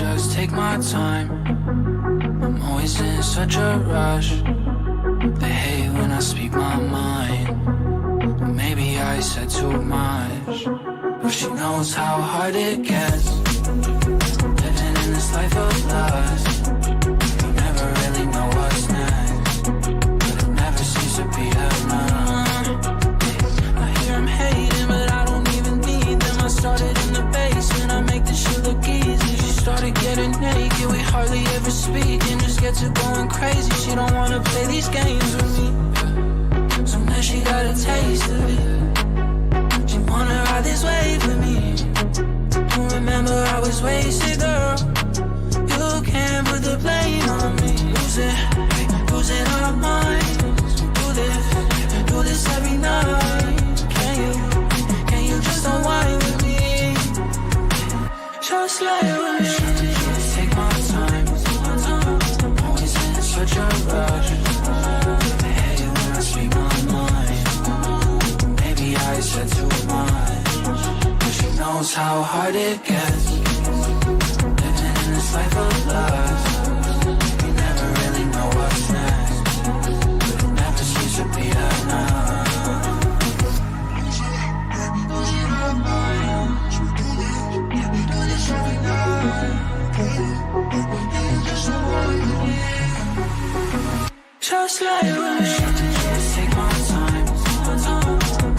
just take my time. I'm always in such a rush. They hate when I speak my mind. Maybe I said too much, but she knows how hard it gets. Living in this life of lust, you never really know what's next, but it never seems to be enough. I hear them hating, but I don't even need them. I started in the basement, I make this shit look easy. She started getting naked, we hardly ever speak, and just gets her going crazy. She don't wanna play these games with me. So now she got a taste of it. She wanna ride this wave with me. Don't remember I was wasted, girl. You can't put the blame on me. Losing our minds. Do this every night. Can you just unwind with me? Just lie with me. Just take my time. Always in such a rush. I hate it when I speak my mind. Maybe I said too much, but she knows how hard it gets. Living in this life of lust, you never really know what's next, but it never seems to be enough. Just lie with me. Just take my time.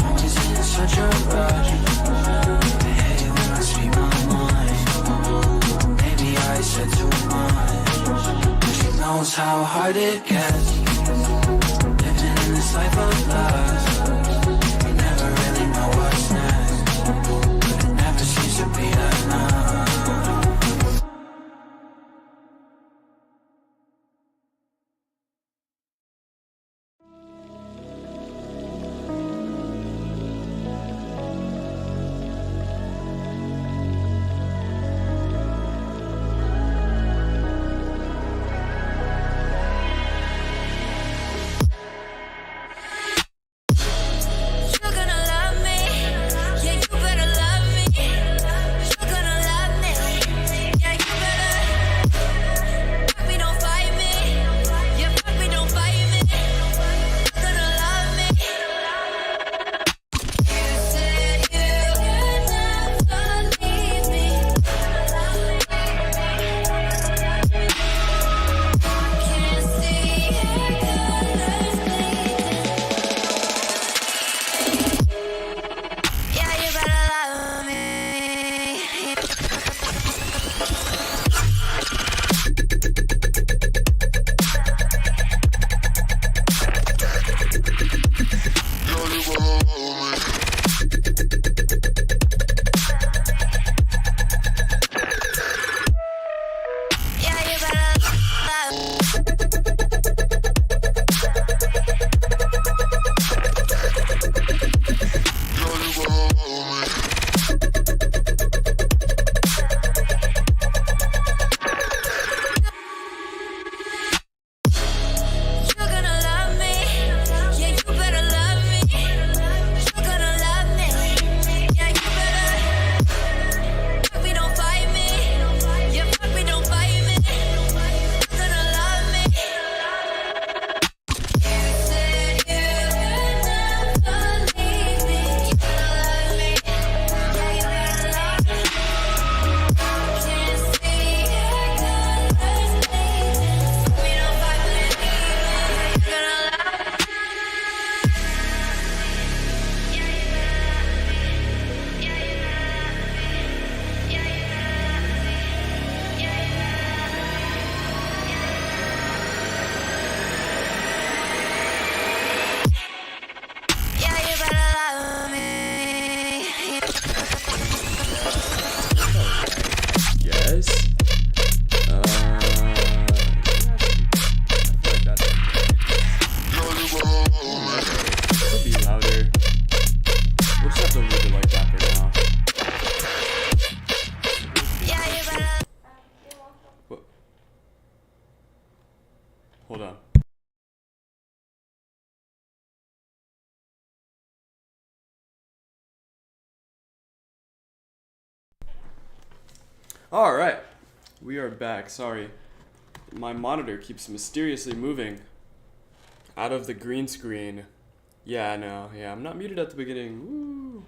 Always in such a rush. I hate it when I speak my mind. Maybe I said too much, but she knows how hard it gets. Living in this life of lust, you never really know what's next, but it never seems to be enough. Hold on. All right. We are back. Sorry. My monitor keeps mysteriously moving out of the green screen. Yeah, no. Yeah, I'm not muted at the beginning. Woo.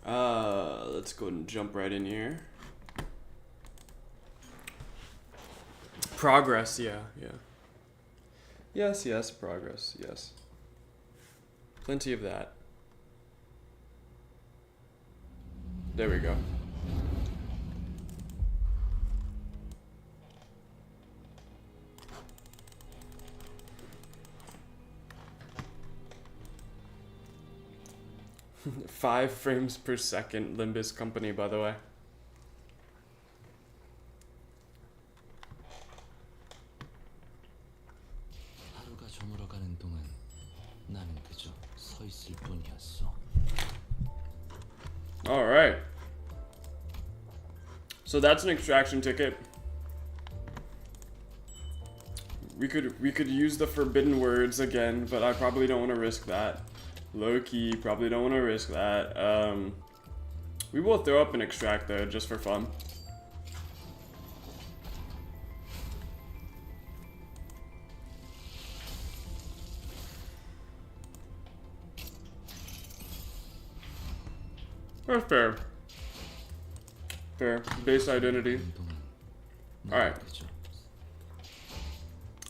Let's go and jump right in here. Progress, yeah. Yes, progress, yes. Plenty of that. There we go. Five frames per second, Limbus company, by the way. 하루가 저물어가는 동안 나는 그저 서 있을 뿐이었어. All right. So that's an extraction ticket. We could use the forbidden words again, but I probably don't want to risk that. Low key, probably don't want to risk that. We will throw up an extract though, just for fun. That's fair. Fair. Base identity. Alright.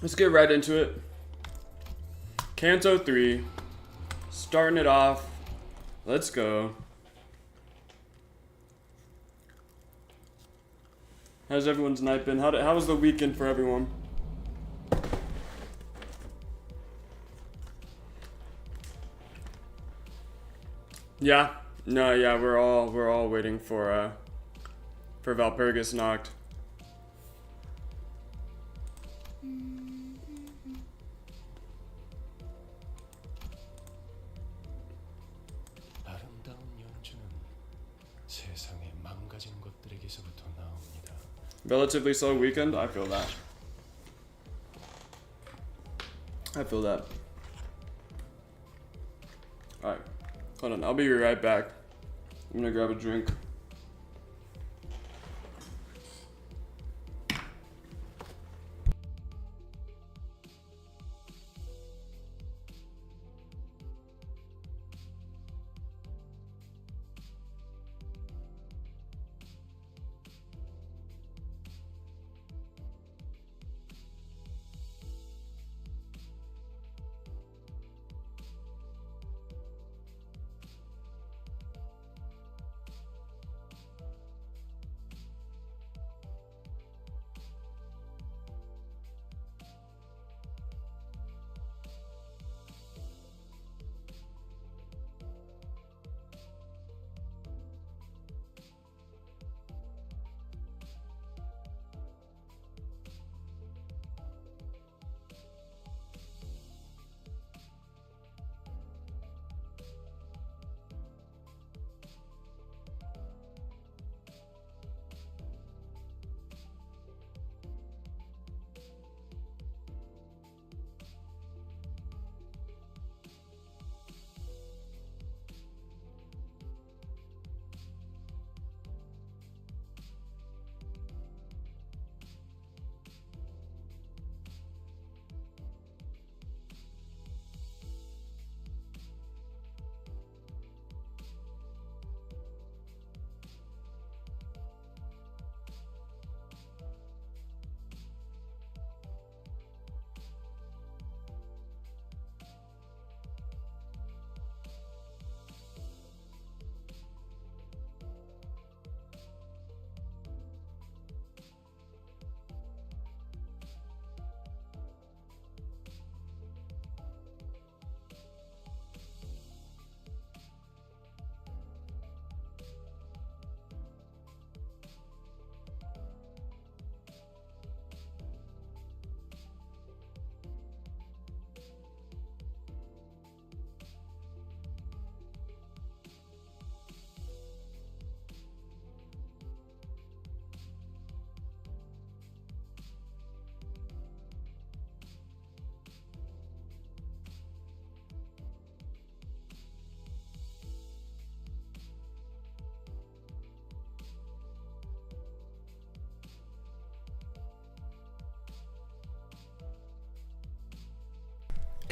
Let's get right into it. Canto 3. Starting it off. Let's go. How's everyone's night been? How was the weekend for everyone? Yeah. No, yeah, we're all waiting for Valpurgis Noct. 아름다운 연주는 세상의 망가진 것들에게서부터 나옵니다. Relatively slow weekend. I feel that. Alright. Hold on. I'll be right back. I'm gonna grab a drink.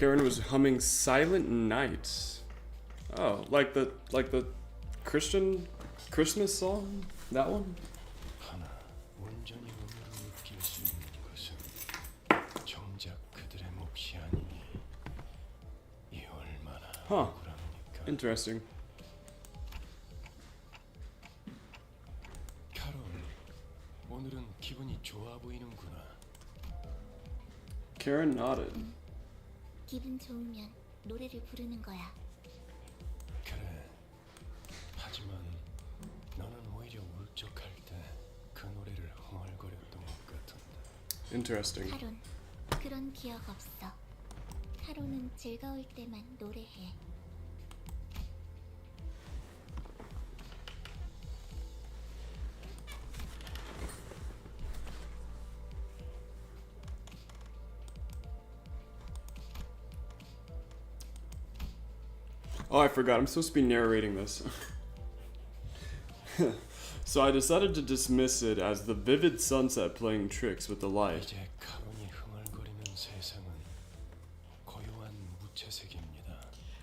Karen was humming Silent Night. Oh, like the Christian Christmas song? That one? 하나 온전히 음으로 느낄 수 있는 것은 정작 그들의 몫이 아니니 이 얼마나 Huh. 억울합니까? Interesting. 카롤, 오늘은 기분이 좋아 보이는구나. Karen nodded. 기분 좋으면 노래를 부르는 거야. 그래. 하지만 너는 오히려 울적할 때 그 노래를 흥얼거렸던 것 같은데. Interesting. 카론, 그런 기억 없어. 카론은 즐거울 때만 노래해. Oh, I forgot. I'm supposed to be narrating this. So I decided to dismiss it as the vivid sunset playing tricks with the light. 이제 카론이 흥얼거리는 세상은 고요한 무채색입니다.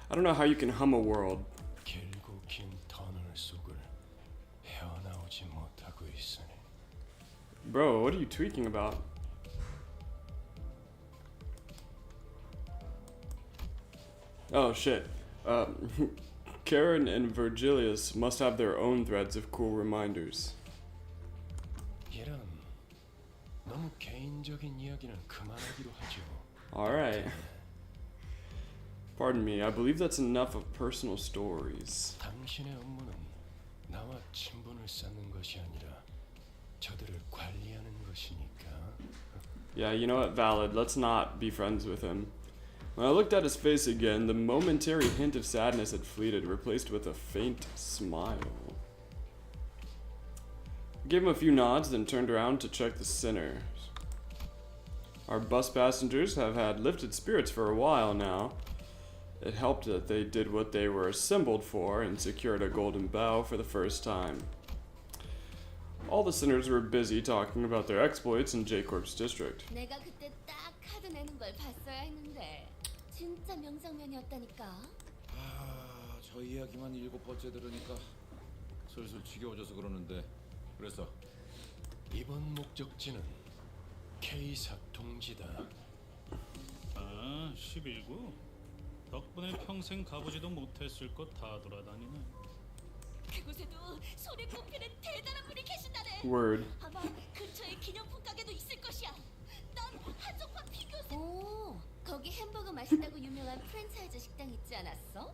I don't know how you can hum a world. 길고 긴 터널 속을 헤어나오지 못하고 있으니. Bro, what are you tweaking about? Oh shit. Karen and Virgilius must have their own threads of cool reminders. 이런 너무 개인적인 이야기는 그만하기로 하죠. Alright. Pardon me, I believe that's enough of personal stories. 당신의 업무는 나와 친분을 쌓는 것이 아니라 저들을 관리하는 것이니까. Yeah, you know what, valid. Let's not be friends with him. When I looked at his face again, the momentary hint of sadness had fleeted, replaced with a faint smile. I gave him a few nods, then turned around to check the sinners. Our bus passengers have had lifted spirits for a while now. It helped that they did what they were assembled for and secured a golden bow for the first time. All the sinners were busy talking about their exploits in J-Corp's district. 내가 그때 딱 카드 내는 걸 봤어야 했는데 진짜 명장면이었다니까. 아, 저 이야기만 7번째 들으니까 슬슬 지겨워져서 그러는데 그래서 이번 목적지는 K사 동지다. 아, 11구? 덕분에 평생 가보지도 못했을 곳 다 돌아다니네. 그곳에도 손에 꼽히는 대단한 분이 계신다네. Word. 아마 근처에 기념품 가게도 있을 것이야. 난 한정판 피규어. 오, 거기 햄버거 맛있다고 유명한 프랜차이즈 식당 있지 않았어?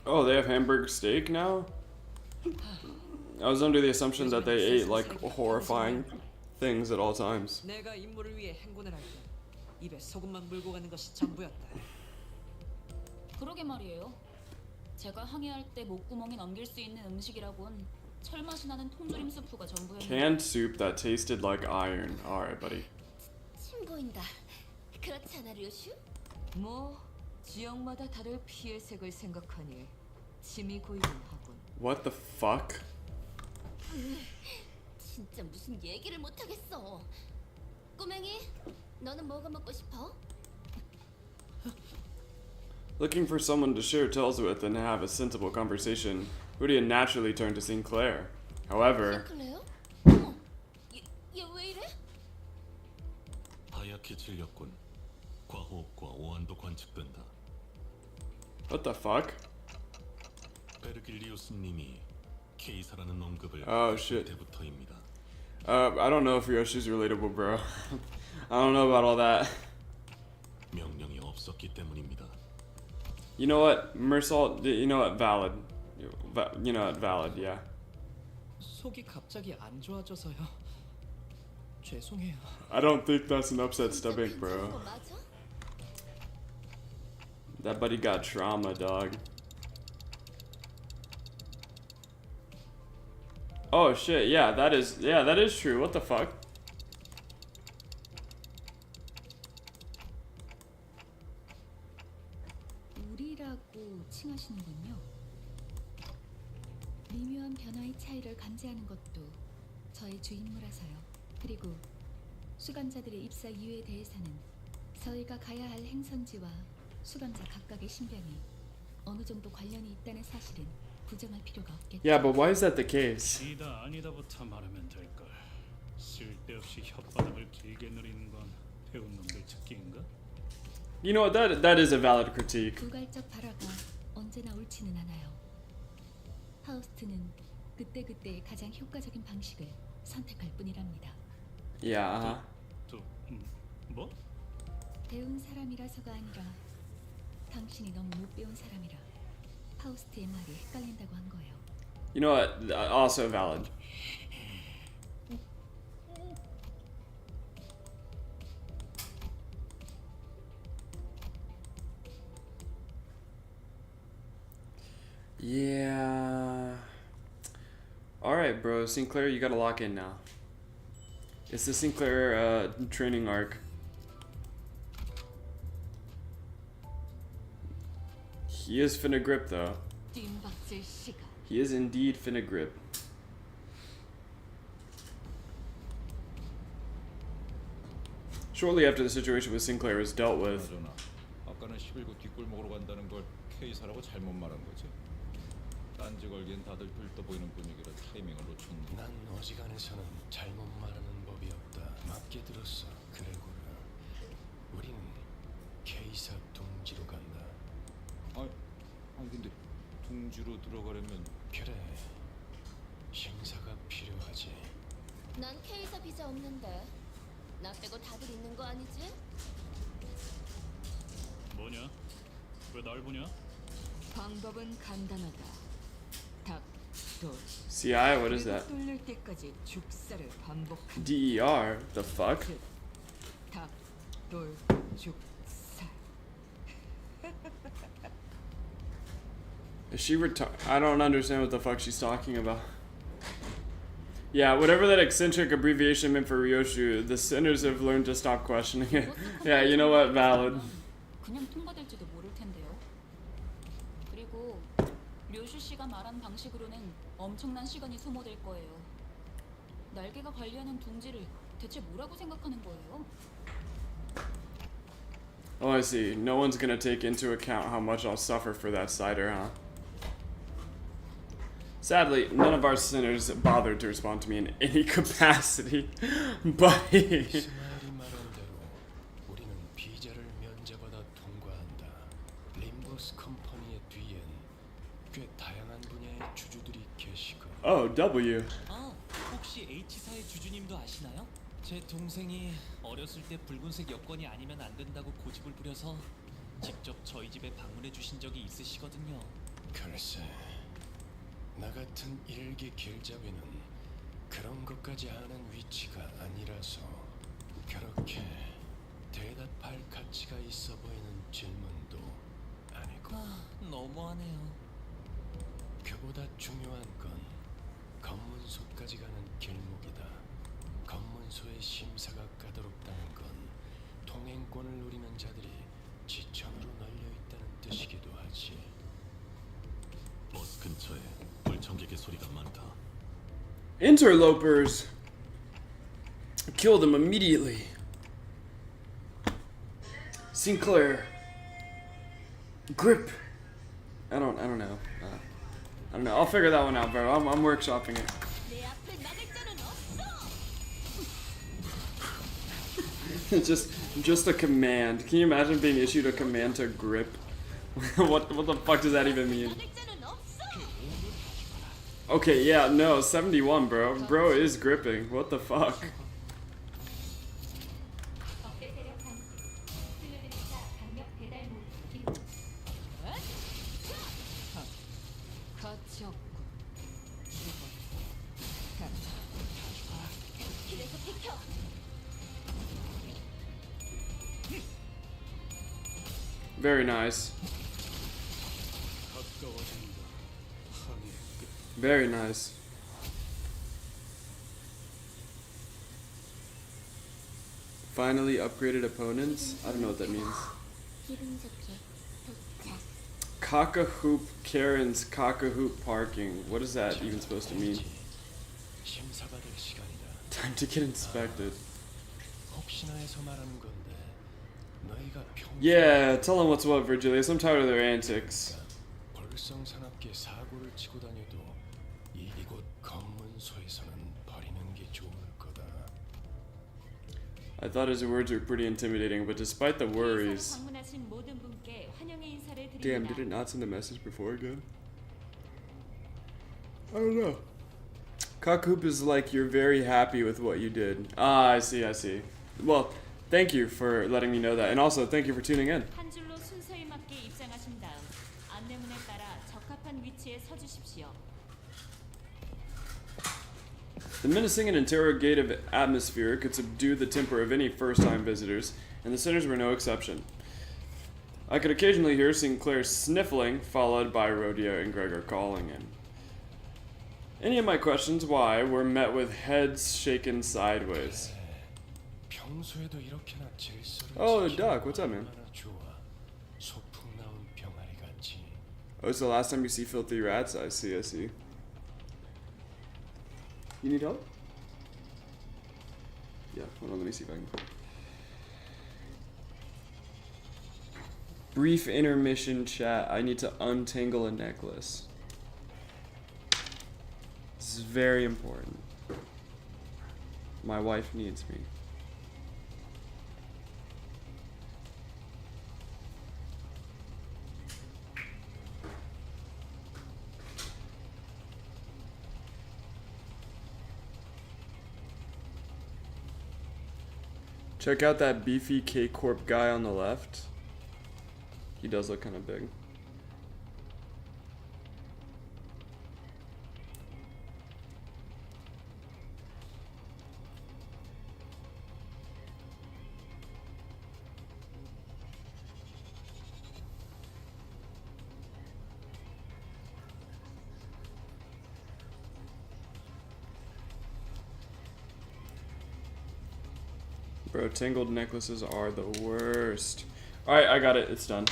Oh, they have hamburger steak now? I was under the assumption that they ate like horrifying things at all times. 내가 임무를 위해 행군을 할 때 입에 소금만 물고 가는 것이 전부였다. 그러게 말이에요. 제가 항해할 때 목구멍이 넘길 수 있는 음식이라곤 철맛이 나는 통조림 수프가 전부였는데. Canned soup that tasted like iron. Alright, buddy. 침 보인다. 그렇지 않아, 류슈? 뭐 지역마다 다를 피의 색을 생각하니 침이 고이긴 하군. What the fuck? 진짜 무슨 얘기를 못 하겠어. 꼬맹이, 너는 뭐가 먹고 싶어? Looking for someone to share tales with and have a sensible conversation, Rudy naturally turned to Sinclair. However, 싱클레어? 어머, 얘왜 이래? 하얗게 질렸군. 과호흡과 오한도 관측된다. what the fuck? 베르길리우스님이 케이사라는 언급을 Oh, shit. 때부터입니다. I don't know if Yoshi's relatable, bro. I don't know about all that. 명령이 없었기 때문입니다. You know what, Mersal? You know what, valid. You know what, valid. Yeah. 속이 갑자기 안 좋아져서요. 죄송해요. I don't think that's an upset stomach, 괜찮은 bro. 거 맞아? That buddy got trauma, dog. Oh shit! Yeah, that is true. What the fuck? 우리라고 칭하시는군요. 미묘한 변화의 차이를 감지하는 것도 저의 주 임무라서요. 그리고 수감자들의 입사 이유에 대해서는 저희가 가야 할 행선지와 수감자 각각의 신병이 어느 정도 관련이 있다는 사실은 부정할 필요가 없겠죠. Yeah, but why is that the case? 이다 아니다부터 말하면 될 걸. 쓸데없이 혓바닥을 길게 누리는 건 배운 놈들 특기인가? You know what? That is a valid critique. 부갈적 발화가 언제나 옳지는 않아요. 파우스트는 그때그때 가장 효과적인 방식을 선택할 뿐이랍니다. Yeah. 또 뭐? 배운 사람이라서가 아니라 당신이 너무 못 배운 사람이라 파우스트의 말이 헷갈린다고 한 거예요. You know what? Also valid. Yeah. Alright, bro. Sinclair, you gotta lock in now. It's the Sinclair training arc. He is finna grip, though. 뜀박질 시간. He is indeed finna grip. Shortly after the situation with Sinclair is dealt with, 그러나 아까는 11구 뒷골목으로 간다는 걸 K사라고 잘못 말한 거지. 딴지 걸기엔 다들 들떠 보이는 분위기라 타이밍을 놓쳤네. 난 어지간해서는 잘못 말하는 법이 없다. 맞게 들었어. 그레고르. 우리는 K사 둥지로 간다. 아니 근데 둥지로 들어가려면 그래. 심사가 필요하지. 난 K사 비자 없는데 나 빼고 다들 있는 거 아니지? 뭐냐? 왜 날 보냐? 방법은 간단하다. 닭, 돌. CI, what is that? 뚫릴 때까지 죽사를 반복한다. DER? The fuck? 닭, 돌, 죽살. Is she I don't understand what the fuck she's talking about. Yeah, whatever that eccentric abbreviation meant for Ryoshu, the sinners have learned to stop questioning it. Yeah, you know what? Valid. 그냥 통과될지도 모를 텐데요. 그리고 료슈 씨가 말한 방식으로는 엄청난 시간이 소모될 거예요. 날개가 관리하는 둥지를 대체 뭐라고 생각하는 거예요? Oh, I see. No one's gonna take into account how much I'll suffer for that cider, huh? Sadly, none of our sinners bothered to respond to me in any capacity. But 스마일이 말한 대로 우리는 비자를 면제받아 통과한다. 림버스 컴퍼니의 뒤엔 꽤 다양한 분야의 주주들이 계시고. oh, W. 혹시 H사의 주주님도 아시나요? 제 동생이 어렸을 때 붉은색 여권이 아니면 안 된다고 고집을 부려서 직접 저희 집에 방문해 주신 적이 있으시거든요. 글쎄, 나 같은 일기 길잡이는 그런 것까지 하는 위치가 아니라서 그렇게 대답할 가치가 있어 보이는 질문도 아니고. 너무하네요. 그보다 중요한 건 검문소까지 가는 길목이다. 검문소의 심사가 까다롭다는 건 통행권을 노리는 자들이 지천으로 널려 있다는 뜻이기도 하지. 버스 근처에 불청객의 소리가 많다. Interlopers. Kill them immediately. Sinclair. Grip. I don't know. I don't know. I'll figure that one out, bro. I'm workshopping it. 내 앞을 막을 자는 없어. just a command. Can you imagine being issued a command to grip? what the fuck does that even mean? 막을 자는 없어. Okay, yeah, no, 71, bro. Bro is gripping. What the fuck? 가치 없군. 길에서 비켜. Very nice. 가까워진다. 항해 끝. Very nice. Finally upgraded opponents? I don't know what that means. 기분 좋게 도착. Cock-a-hoop Karen's cock-a-hoop parking. What is that even supposed to mean? 심사받을 시간이다. Time to get inspected. 혹시나 해서 말하는 건데 너희가 Yeah, tell them what's what, Virgilius. I'm tired of their antics. 벌성사납게 사고를 치고 다녀도 이곳 검문소에서는 버리는 게 좋을 거다. I thought his words were pretty intimidating, but despite the worries... 방문하신 모든 분께 환영의 인사를 드립니다. Damn, did it not send the message before again? I don't know. Cockhoop is like, you're very happy with what you did. Ah, I see, I see. Well, thank you for letting me know that. And also, thank you for tuning in. 한 줄로 순서에 맞게 입장하신 다음 안내문에 따라 적합한 위치에 서주십시오. The menacing and interrogative atmosphere could subdue the temper of any first-time visitors, and the sinners were no exception. I could occasionally hear Sinclair sniffling, followed by Rodeo and Gregor calling in. Any of my questions why were met with heads shaken sideways. 평소에도 이렇게나 질서를 Oh, the duck. What's up, man? 얼마나 좋아. 소풍 나온 병아리 같이. Oh, it's the last time you see filthy rats? I see, I see. You need help? Yeah, hold on, let me see if I can. Brief intermission chat. I need to untangle a necklace. This is very important. My wife needs me. Check out that beefy K-Corp guy on the left. He does look kind of big. Bro, tangled necklaces are the worst. Alright, I got it. It's done.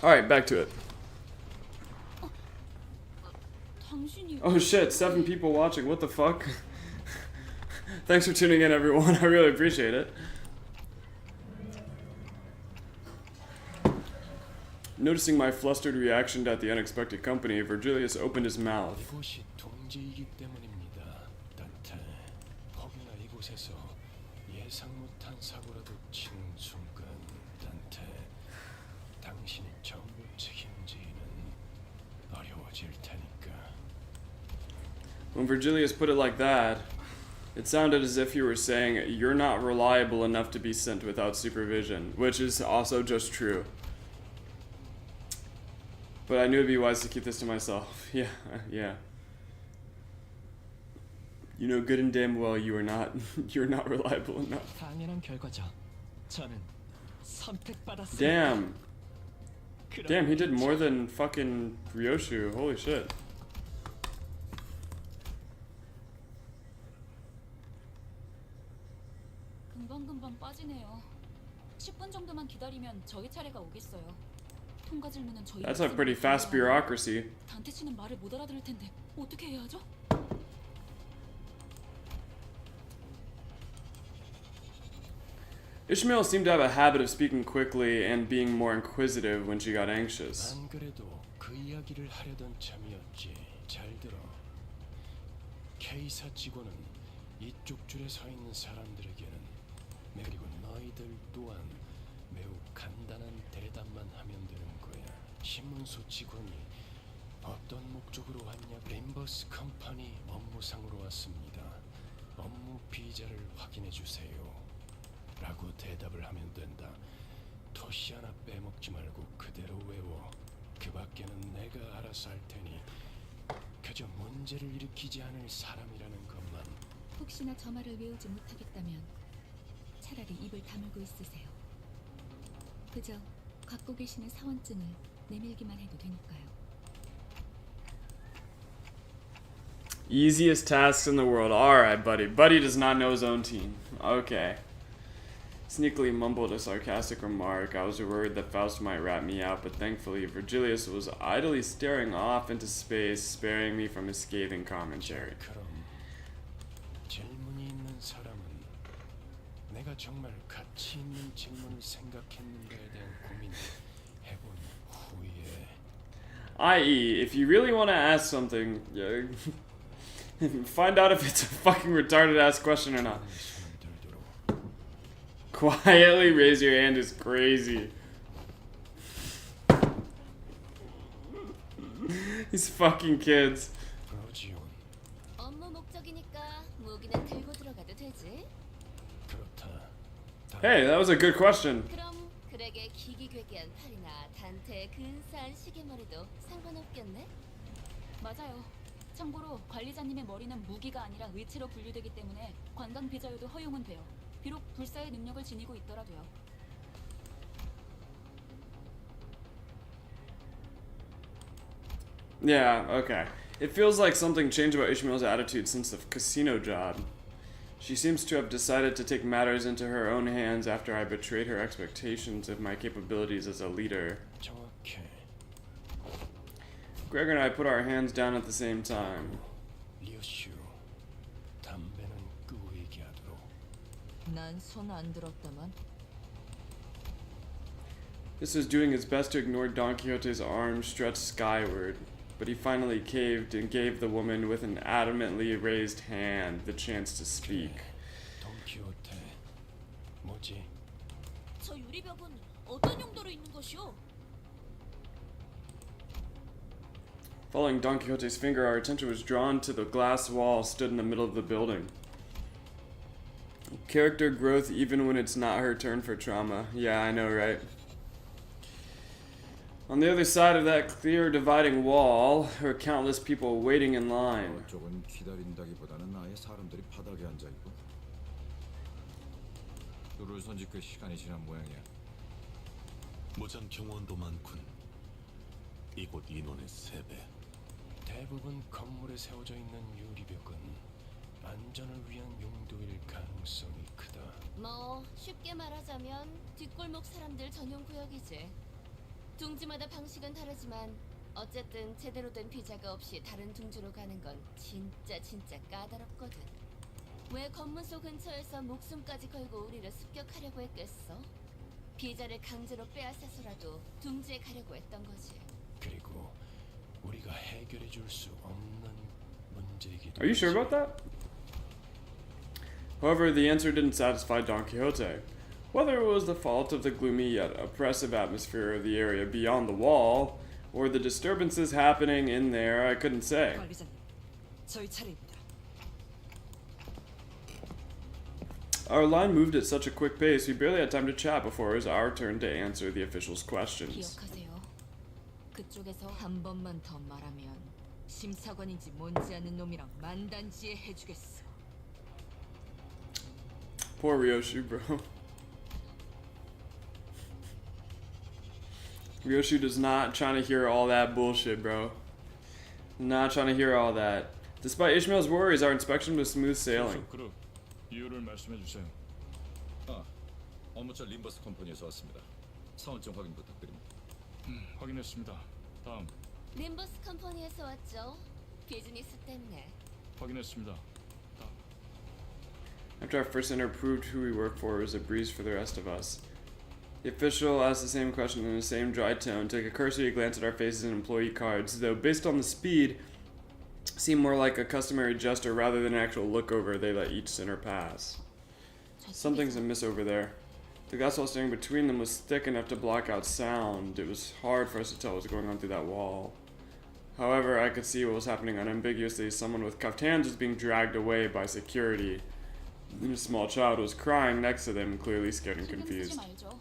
Alright, back to it. 당신이 Oh shit, 7 people watching. What the fuck? Thanks for tuning in, everyone. I really appreciate it. Noticing my flustered reaction at the unexpected company, Virgilius opened his mouth. 이곳이 동지이기 때문입니다. 단테. 혹여나 이곳에서 예상 못한 사고라도 치는 순간, 단테. 당신이 전부 책임지는 어려워질 테니까. When Virgilius put it like that, it sounded as if you were saying, you're not reliable enough to be sent without supervision, which is also just true. But I knew it'd be wise to keep this to myself. Yeah, yeah. You know good and damn well you're not reliable enough. 당연한 결과죠. 저는 선택받았습니다. Damn. Damn, he did more than fucking Ryoshu. Holy shit. 금방금방 빠지네요. 10분 정도만 기다리면 저희 차례가 오겠어요. 통과 질문은 저희. That's a pretty fast bureaucracy. 단테 씨는 말을 못 알아들을 텐데 어떻게 해야 하죠? Ishmael seemed to have a habit of speaking quickly and being more inquisitive when she got anxious. 안 그래도 그 이야기를 하려던 참이었지. 잘 들어. K사 직원은 이쪽 줄에 서 있는 사람들에게는 그리고 너희들 또한 매우 간단한 대답만 하면 되는 거야. 신문소 직원이 어떤 목적으로 왔냐? 림버스 컴퍼니 업무상으로 왔습니다. 업무 비자를 확인해 주세요. 라고 대답을 하면 된다. 토시 하나 빼먹지 말고 그대로 외워. 그 밖에는 내가 알아서 할 테니 그저 문제를 일으키지 않을 사람이라는 것만. 혹시나 저 말을 외우지 못하겠다면 차라리 입을 다물고 있으세요. 그저 갖고 계시는 사원증을 내밀기만 해도 되니까요. Easiest tasks in the world. Alright, buddy. Buddy does not know his own team. Okay. Sneakily mumbled a sarcastic remark. I was worried that Faust might rat me out, but thankfully Virgilius was idly staring off into space, sparing me from his scathing commentary. 그럼 사람은 내가 정말 가치 있는 질문을 생각했는가에 대한 고민을 해본 후에 i.e., if you really want to ask something, find out if it's a fucking retarded ass question or not. 손을 들도록 Quietly raise your hand is crazy. These fucking kids. 로지온 업무 목적이니까 무기는 들고 들어가도 되지? 그렇다. Hey, that was a good question. 그럼 그에게 기기괴기한 팔이나 단테의 근사한 시계머리도 상관없겠네? 맞아요. 참고로 관리자님의 머리는 무기가 아니라 의체로 분류되기 때문에 관광 비자여도 허용은 돼요. 비록 불사의 능력을 지니고 있더라도요. Yeah, okay. It feels like something changed about Ishmael's attitude since the casino job. She seems to have decided to take matters into her own hands after I betrayed her expectations of my capabilities as a leader. 정확해. Gregor and I put our hands down at the same time. 리오슈 담배는 끄고 얘기하도록. 난 손 안 들었다만. This was doing his best to ignore Don Quixote's arm stretched skyward, but he finally caved and gave the woman with an adamantly raised hand the chance to speak. 돈키호테 뭐지? 저 유리벽은 어떤 용도로 있는 것이오? Following Don Quixote's finger, our attention was drawn to the glass wall stood in the middle of the building. Character growth even when it's not her turn for trauma. Yeah, I know, right? On the other side of that clear dividing wall were countless people waiting in line. 저쪽은 기다린다기보다는 아예 사람들이 바닥에 앉아 있고. 줄을 선지 꽤 시간이 지난 모양이야. 무장 경호원도 많군. 이곳 인원의 3배. 대부분 건물에 세워져 있는 유리벽은 안전을 위한 용도일 가능성이 크다. 뭐 쉽게 말하자면 뒷골목 사람들 전용 구역이지. 둥지마다 방식은 다르지만 어쨌든 제대로 된 비자가 없이 다른 둥지로 가는 건 진짜 까다롭거든. 왜 검문소 근처에서 목숨까지 걸고 우리를 습격하려고 했겠어? 비자를 강제로 빼앗아서라도 둥지에 가려고 했던 거지. 그리고 우리가 해결해 줄 수 없는 문제이기도 Are you sure about that? However, the answer didn't satisfy Don Quixote. Whether it was the fault of the gloomy yet oppressive atmosphere of the area beyond the wall, or the disturbances happening in there, I couldn't say. 관리자님, 저희 차례입니다. Our line moved at such a quick pace, we barely had time to chat before it was our turn to answer the officials' questions. 기억하세요. 그쪽에서 한 번만 더 말하면 심사관인지 뭔지 아는 놈이랑 만단지에 해주겠어. Poor Ryoshu, bro. Ryoshu does not trying to hear all that bullshit, bro. Not trying to hear all that. Despite Ishmael's worries, our inspection was smooth sailing. 그룹 이유를 말씀해 주세요. 업무차 림버스 컴퍼니에서 왔습니다. 사원증 확인 부탁드립니다. 확인했습니다. 다음 림버스 컴퍼니에서 왔죠. 비즈니스 때문에. 확인했습니다. After our first enter proved who we work for, it was a breeze for the rest of us. The official asked the same question in the same dry tone, took a cursory glance at our faces and employee cards, though based on the speed, seemed more like a customary gesture rather than an actual look over they let each center pass. Something's amiss over there. The glass wall standing between them was thick enough to block out sound. It was hard for us to tell what was going on through that wall. However, I could see what was happening unambiguously. Someone with cuffed hands was being dragged away by security. And a small child was crying next to them, clearly scared and 신경 쓰지 confused. 말죠.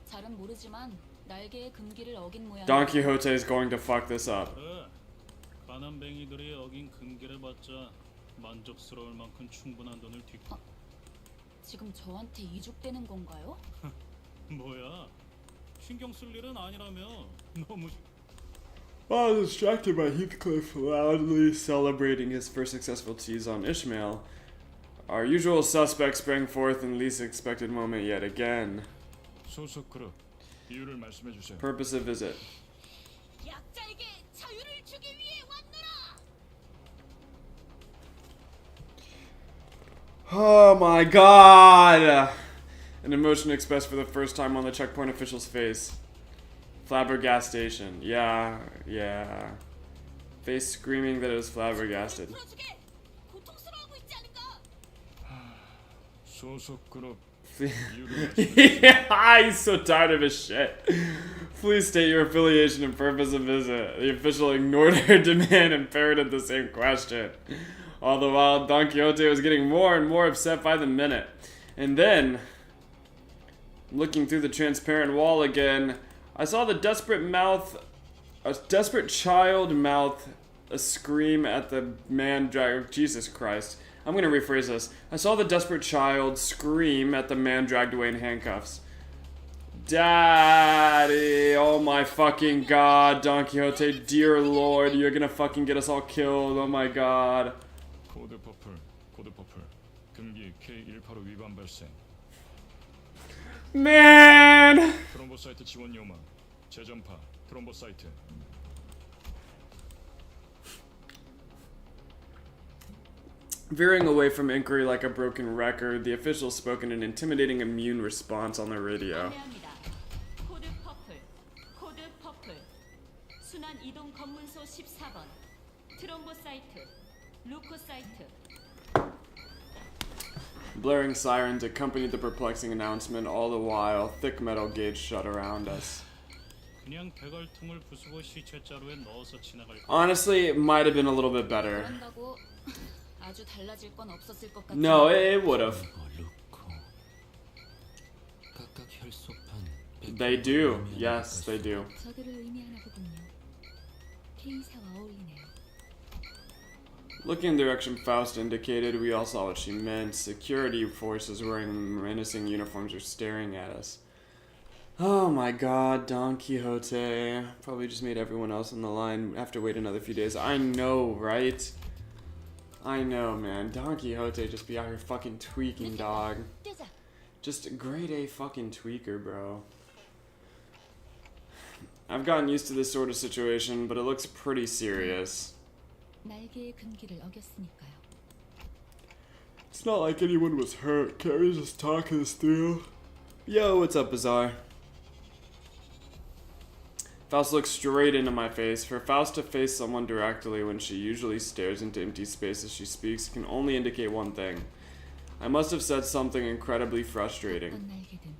잘은 모르지만 날개의 금기를 어긴 모양. Don Quixote is going to fuck this up. 가난뱅이들이 어긴 금기를 받자 만족스러울 만큼 충분한 돈을 뒷. 지금 저한테 이죽되는 건가요? 뭐야? 신경 쓸 일은 아니라며. 너무. While distracted by Heathcliff loudly celebrating his first successful tease on Ishmael, our usual suspect sprang forth in the least expected moment yet again. 소속 그룹 이유를 말씀해 주세요. Purpose of visit. 약자에게 자유를 주기 위해 왔노라. Oh my god! An emotion expressed for the first time on the checkpoint official's face. Flabbergastation. Yeah, yeah. Face screaming that it was flabbergasted. Yeah, he's so tired of his shit. Please state your affiliation and purpose of visit. The official ignored her demand and parroted the same question. All the while, Don Quixote was getting more and more upset by the minute. And then, looking through the transparent wall again, I saw the desperate child mouth a scream at the man dragged. Jesus Christ. I'm gonna rephrase this. I saw the desperate child scream at the man dragged away in handcuffs. Daddy, oh my fucking god, Don Quixote, dear lord, you're gonna fucking get us all killed, oh my god. 코드 퍼플. 금기 K185 위반 발생. Man! 트럼보 사이트 지원 요망. 재전파. 트럼보 사이트. Veering away from inquiry like a broken record, the official spoke in an intimidating immune response on the radio. 코드 퍼플. 순환 이동 검문소 14번. 트럼보 사이트. 루코 사이트. Blaring sirens accompanied the perplexing announcement. All the while, thick metal gates shut around us. 그냥 대걸통을 부수고 시체자루에 넣어서 지나갈. Honestly, it might have been a little bit better. 그런다고 아주 달라질 건 없었을 것 같아. No, it would have. They do. Yes, they do. 저들을 의미하나 보군요. K사와 어울리네요. Looking in the direction Faust indicated, we all saw what she meant. Security forces wearing menacing uniforms were staring at us. Oh my god, Don Quixote. Probably just made everyone else on the line have to wait another few days. I know, right? I know, man. Don Quixote just be out here fucking tweaking, dog. Just a grade A fucking tweaker, bro. I've gotten used to this sort of situation, but it looks pretty serious. 날개의 금기를 어겼으니까요. It's not like anyone was hurt. Carrie's just talking us through. Yo, what's up, Bazaar? Faust looks straight into my face. For Faust to face someone directly when she usually stares into empty space as she speaks can only indicate one thing. I must have said something incredibly frustrating. 어떤 날개든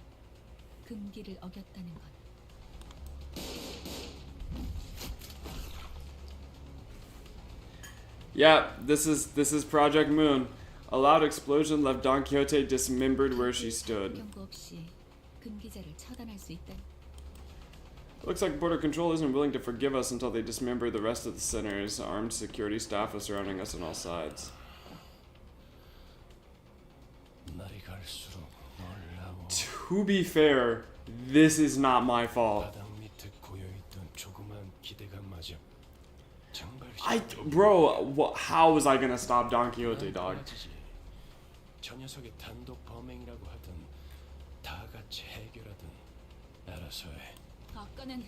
금기를 어겼다는 건. Yeah, this is Project Moon. A loud explosion left Don Quixote dismembered where she stood. 경고 없이 금기자를 처단할 수 있다. Looks like Border Control isn't willing to forgive us until they dismember the rest of the sinners. Armed security staff are surrounding us on all sides. 날이 갈수록 놀라워. To be fair, this is not my fault. 바닥 밑에 고여있던 조그만 기대감마저 Bro, how was I gonna stop Don Quixote, dog? 저 녀석의 단독 범행이라고 하든 다 같이 해결하든 알아서 해. 아까는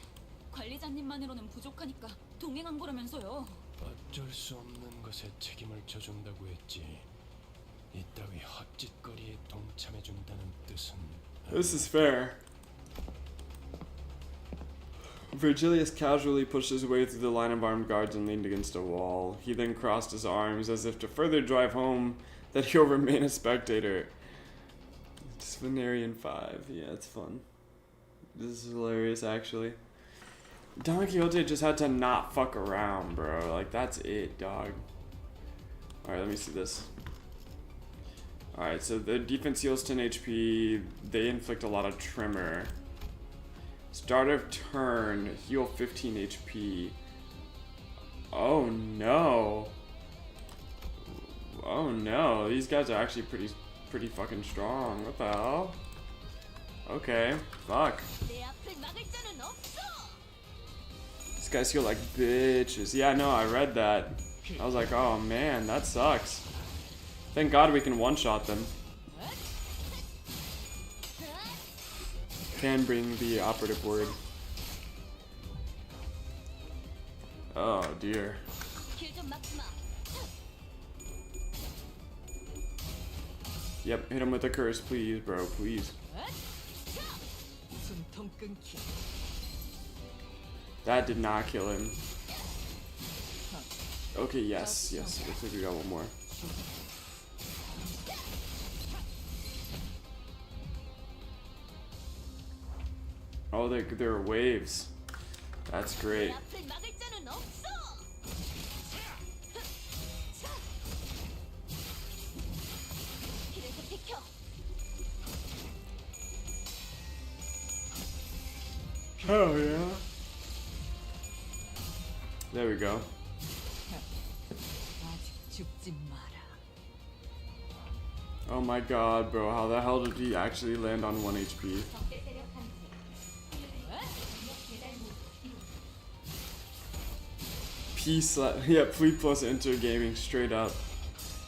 관리자님만으로는 부족하니까 동행한 거라면서요. 어쩔 수 없는 것에 책임을 져준다고 했지. 이따위 헛짓거리에 동참해준다는 뜻은. This is fair. Virgilius casually pushed his way through the line of armed guards and leaned against a wall. He then crossed his arms as if to further drive home that he'll remain a spectator. Disciplinarian 5. Yeah, it's fun. This is hilarious, actually. Don Quixote just had to not fuck around, bro. Like, that's it, dog. Alright, let me see this. Alright, so the defense heals 10 HP. They inflict a lot of tremor. Start of turn, heal 15 HP. Oh no. Oh no, these guys are actually pretty fucking strong. What the hell? Okay, fuck. These guys heal like bitches. Yeah, no, I read that. I was like, oh man, that sucks. Thank God we can one-shot them. Can bring the operative word. Oh dear. Yep, hit him with a curse, please, bro, please. 숨통 끊기. That did not kill him. Okay, yes, yes. Looks like we got one more. Oh, there are waves. That's great. 앞을 막을 자는 없어. 길에서 비켜. Hell yeah. There we go. 아직 죽지 마라. Oh my god, bro. How the hell did he actually land on 1 HP? Peace. Yeah, fleet plus enter gaming. Straight up.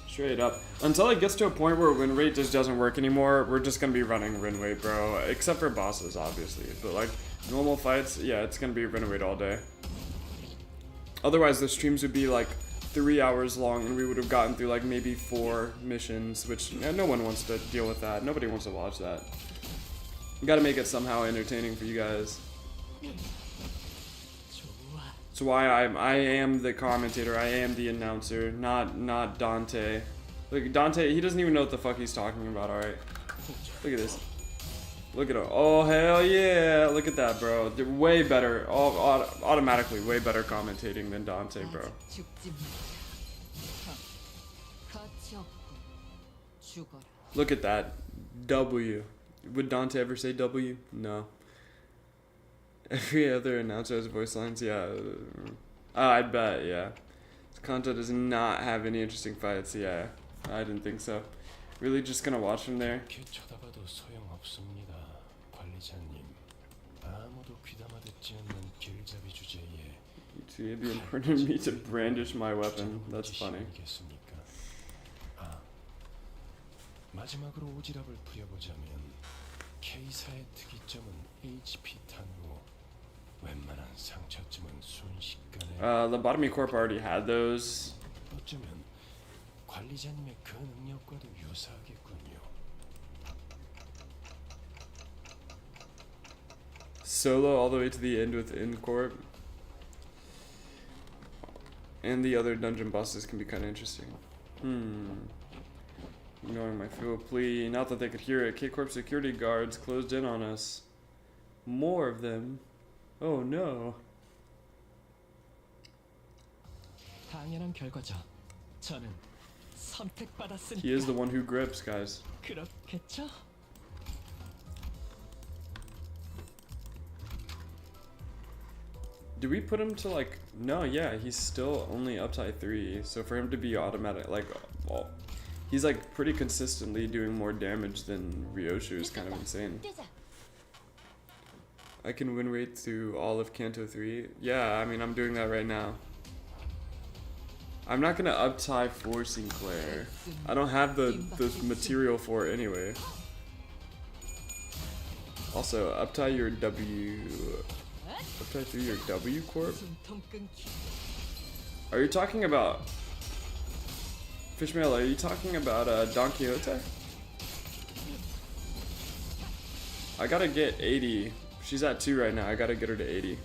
Straight up. Until it gets to a point where win rate just doesn't work anymore, we're just gonna be running win rate, bro. Except for bosses, obviously. But like, normal fights, yeah, it's gonna be win rate all day. Otherwise, the streams would be like 3 hours long and we would have gotten through like maybe 4 missions, which no one wants to deal with that. Nobody wants to watch that. You gotta make it somehow entertaining for you guys. That's why I am the commentator, I am the announcer, not Dante. Look, Dante, he doesn't even know what the fuck he's talking about, alright? Look at this. Look at him. Oh, hell yeah. Look at that, bro. They're way better. Automatically way better commentating than Dante, bro. Look at that. W. Would Dante ever say W? No. Every other announcer has voice lines, yeah. I bet, yeah. Canto does not have any interesting fights, yeah. I didn't think so. Really just gonna watch from there? 이렇게 쳐다봐도 소용없습니다. 관리자님. 아무도 귀담아 듣지 않는 길잡이 주제에 It'd be important to me to brandish my weapon. That's funny. 아, 마지막으로 오지랖을 부려보자면 K사의 특이점은 HP 탄으로 웬만한 상처쯤은 순식간에 Lobotomy Corp already had those. 어쩌면 관리자님의 그 능력과도 유사하겠군요. Solo all the way to the end with Incorp. And the other dungeon bosses can be kind of interesting. Ignoring my fuel plea. Not that they could hear it. K-Corp security guards closed in on us. More of them. Oh no. 당연한 결과죠. 저는 선택받았으니까. He is the one who grips, guys. 그렇겠죠? Do we put him to like... No, yeah, he's still only up to 3. So for him to be automatic, like... Well, he's like pretty consistently doing more damage than Ryoshu is kind of insane. I can win rate through all of Canto 3. Yeah, I mean, I'm doing that right now. I'm not gonna up-tie for Sinclair. I don't have the material for it anyway. Also, up-tie your W... Up-tie through your W Corp? Are you talking about... Fishmail, are you talking about Don Quixote? I gotta get 80. She's at 2 right now. I gotta get her to 80.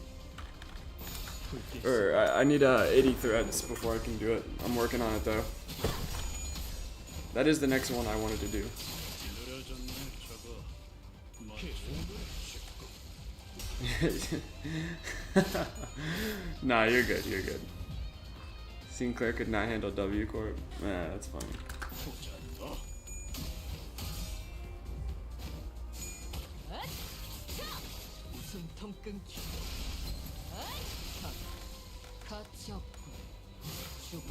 Or I need 80 threads before I can do it. I'm working on it though. That is the next one I wanted to do. Nah, you're good. You're good. Sinclair could not handle W Corp. Nah, that's funny. 가치 없고 죽어.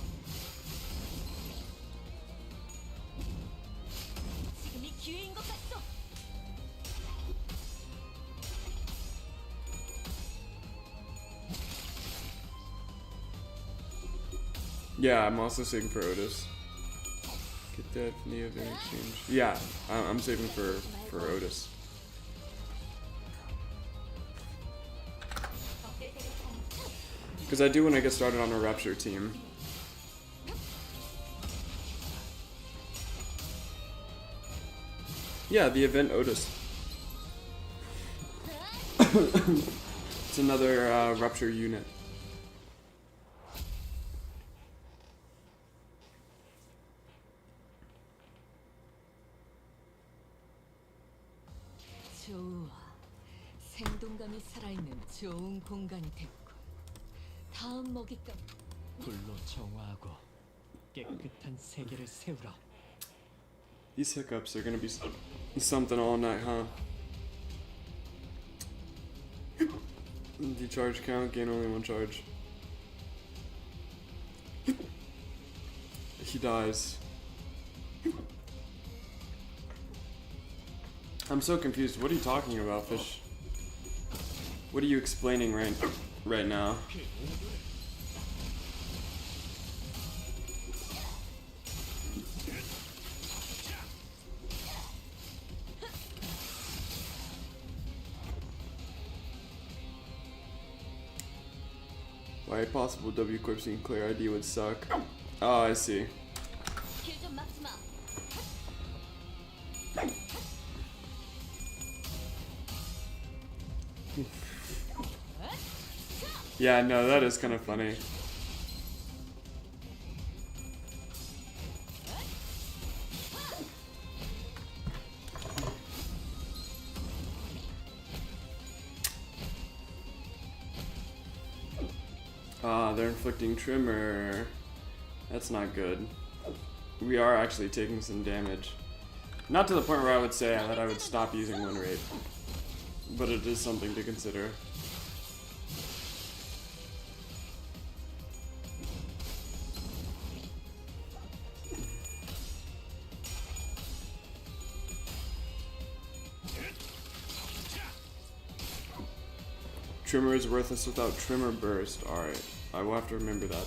지금이 기회인 것 같소. Yeah, I'm also saving for Otis. Get that Neo in exchange. Yeah, I'm saving for Otis. Because I do when I get started on a Rapture team. Yeah, the event Otis. It's another rupture unit. 좋아. 생동감이 살아있는 좋은 공간이 됐군. 다음 먹잇감. 불로 정화하고 깨끗한 세계를 세우라. These hiccups are gonna be something all night, huh? Decharge count, gain only 1 charge. He dies. I'm so confused. What are you talking about, Fish? What are you explaining right now? Why a possible W corpsing clear ID would suck. Oh, I see. 길 좀 막지 마. Yeah, no, that is kind of funny. Ah, they're inflicting tremor. That's not good. We are actually taking some damage. Not to the point where I would say that I would stop using win rate, but it is something to consider. Tremor is worthless without Tremor Burst. Alright, I will have to remember that.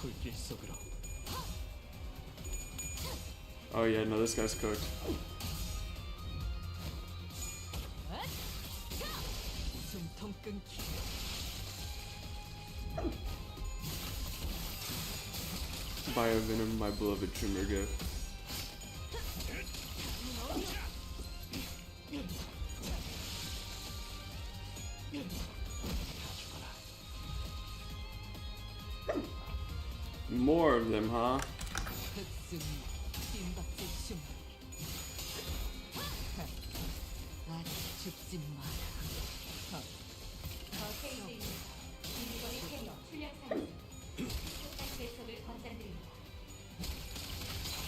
불길 속으로. Oh yeah, no, this guy's cooked. 숨통 끊기. Biovenom, my beloved Tremor gift. More of them, huh? 흑승 빈박질 중. 아직 죽지 마라.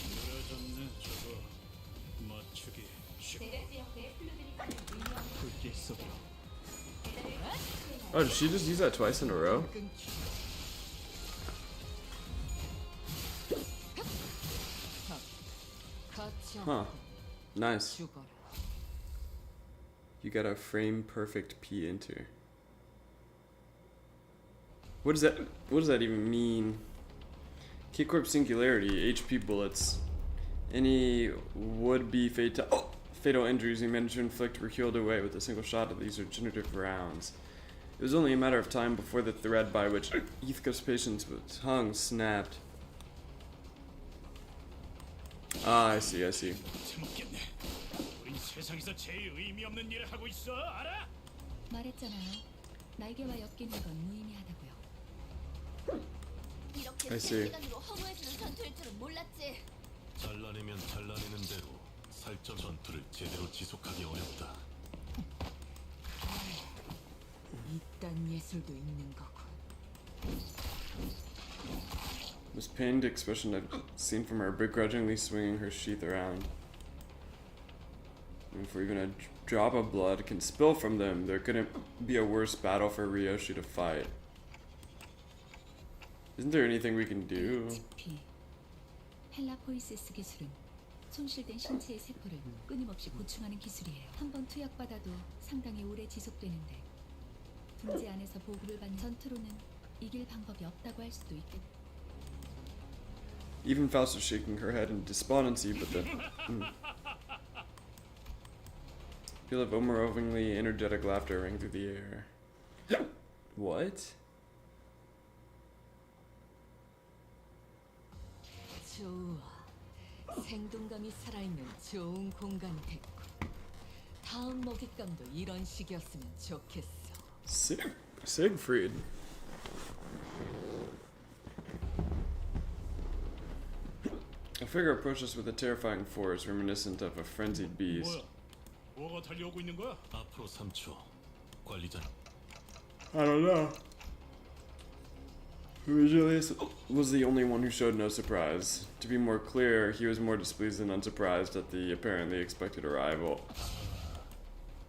늘어졌네 저거. 맞추기 쉽. 불길 속으로. Oh, did she just use that twice in a row? Huh. Nice. You got a frame perfect P enter. What does that even mean? K-Corp Singularity, HP bullets. Any would-be fatal injuries you managed to inflict were healed away with a single shot of these regenerative rounds. It was only a matter of time before the thread by which Heathcliff's patient's tongue snapped. Ah, I see, I see. 못먹겠네. 우린 세상에서 제일 의미 없는 일을 하고 있어, 알아? 말했잖아요. 날개와 엮이는 건 무의미하다고요. 이렇게 I see. 시간으로 허무해지는 전투일 줄은 몰랐지. 잘라내면 잘라내는 대로 살점 전투를 제대로 지속하기 어렵다. 이딴 예술도 있는 거군. This pained expression I've seen from her, begrudgingly swinging her sheath around. And for even a drop of blood can spill from them, there couldn't be a worse battle for Ryoshi to fight. Isn't there anything we can do? HP. 헬라포이시스 기술은 손실된 신체의 세포를 끊임없이 보충하는 기술이에요. 한 번 투약받아도 상당히 오래 지속되는데 둥지 안에서 보급을 받는 전투로는 이길 방법이 없다고 할 수도 있겠다. Even Faust was shaking her head in despondency, but the peal of overwhelmingly energetic laughter rang through the air. What? 좋아. 생동감이 살아있는 좋은 공간이 됐고. 다음 먹잇감도 이런 식이었으면 좋겠어. Siegfried. A figure approached us with a terrifying force reminiscent of a frenzied beast. 뭐가 달려오고 있는 거야? 앞으로 3초. 관리자. I don't know. Virgilius was the only one who showed no surprise. To be more clear, he was more displeased than unsurprised at the apparently expected arrival.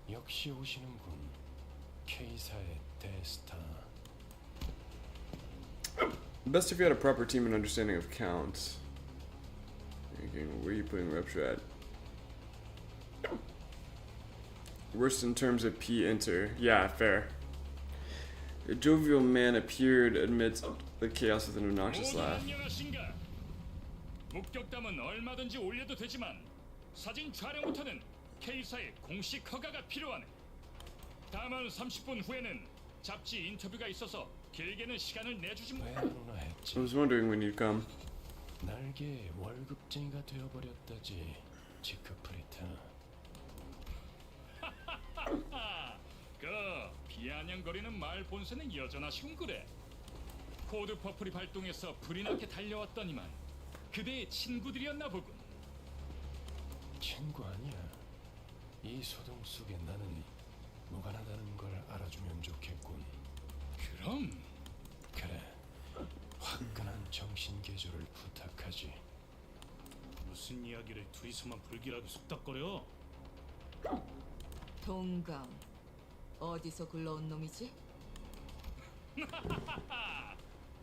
역시 오시는군. K사의 대스타. Best if you had a proper team and understanding of count. Where are you putting Rupture at? Worst in terms of P enter. Yeah, fair. A jovial man appeared amidst the chaos with an obnoxious laugh. 안녕하신가? 목격담은 얼마든지 올려도 되지만 사진 촬영부터는 K사의 공식 허가가 필요하네. 다만 30분 후에는 잡지 인터뷰가 있어서 길게는 시간을 내주지 못. 왜 안 오나 했지. I was wondering when you'd come. 날개 월급쟁이가 되어버렸다지. 지크프리타. 그 비아냥거리는 말 본세는 여전하시군 그래. 코드 퍼플이 발동해서 불이 나게 달려왔더니만 그대의 친구들이었나 보군. 친구 아니야. 이 소동 속에 나는 무관하다는 걸 알아주면 좋겠군. 그럼 그래. 화끈한 정신 개조를 부탁하지. 무슨 이야기를 둘이서만 불길하게 속닥거려? 동감. 어디서 굴러온 놈이지?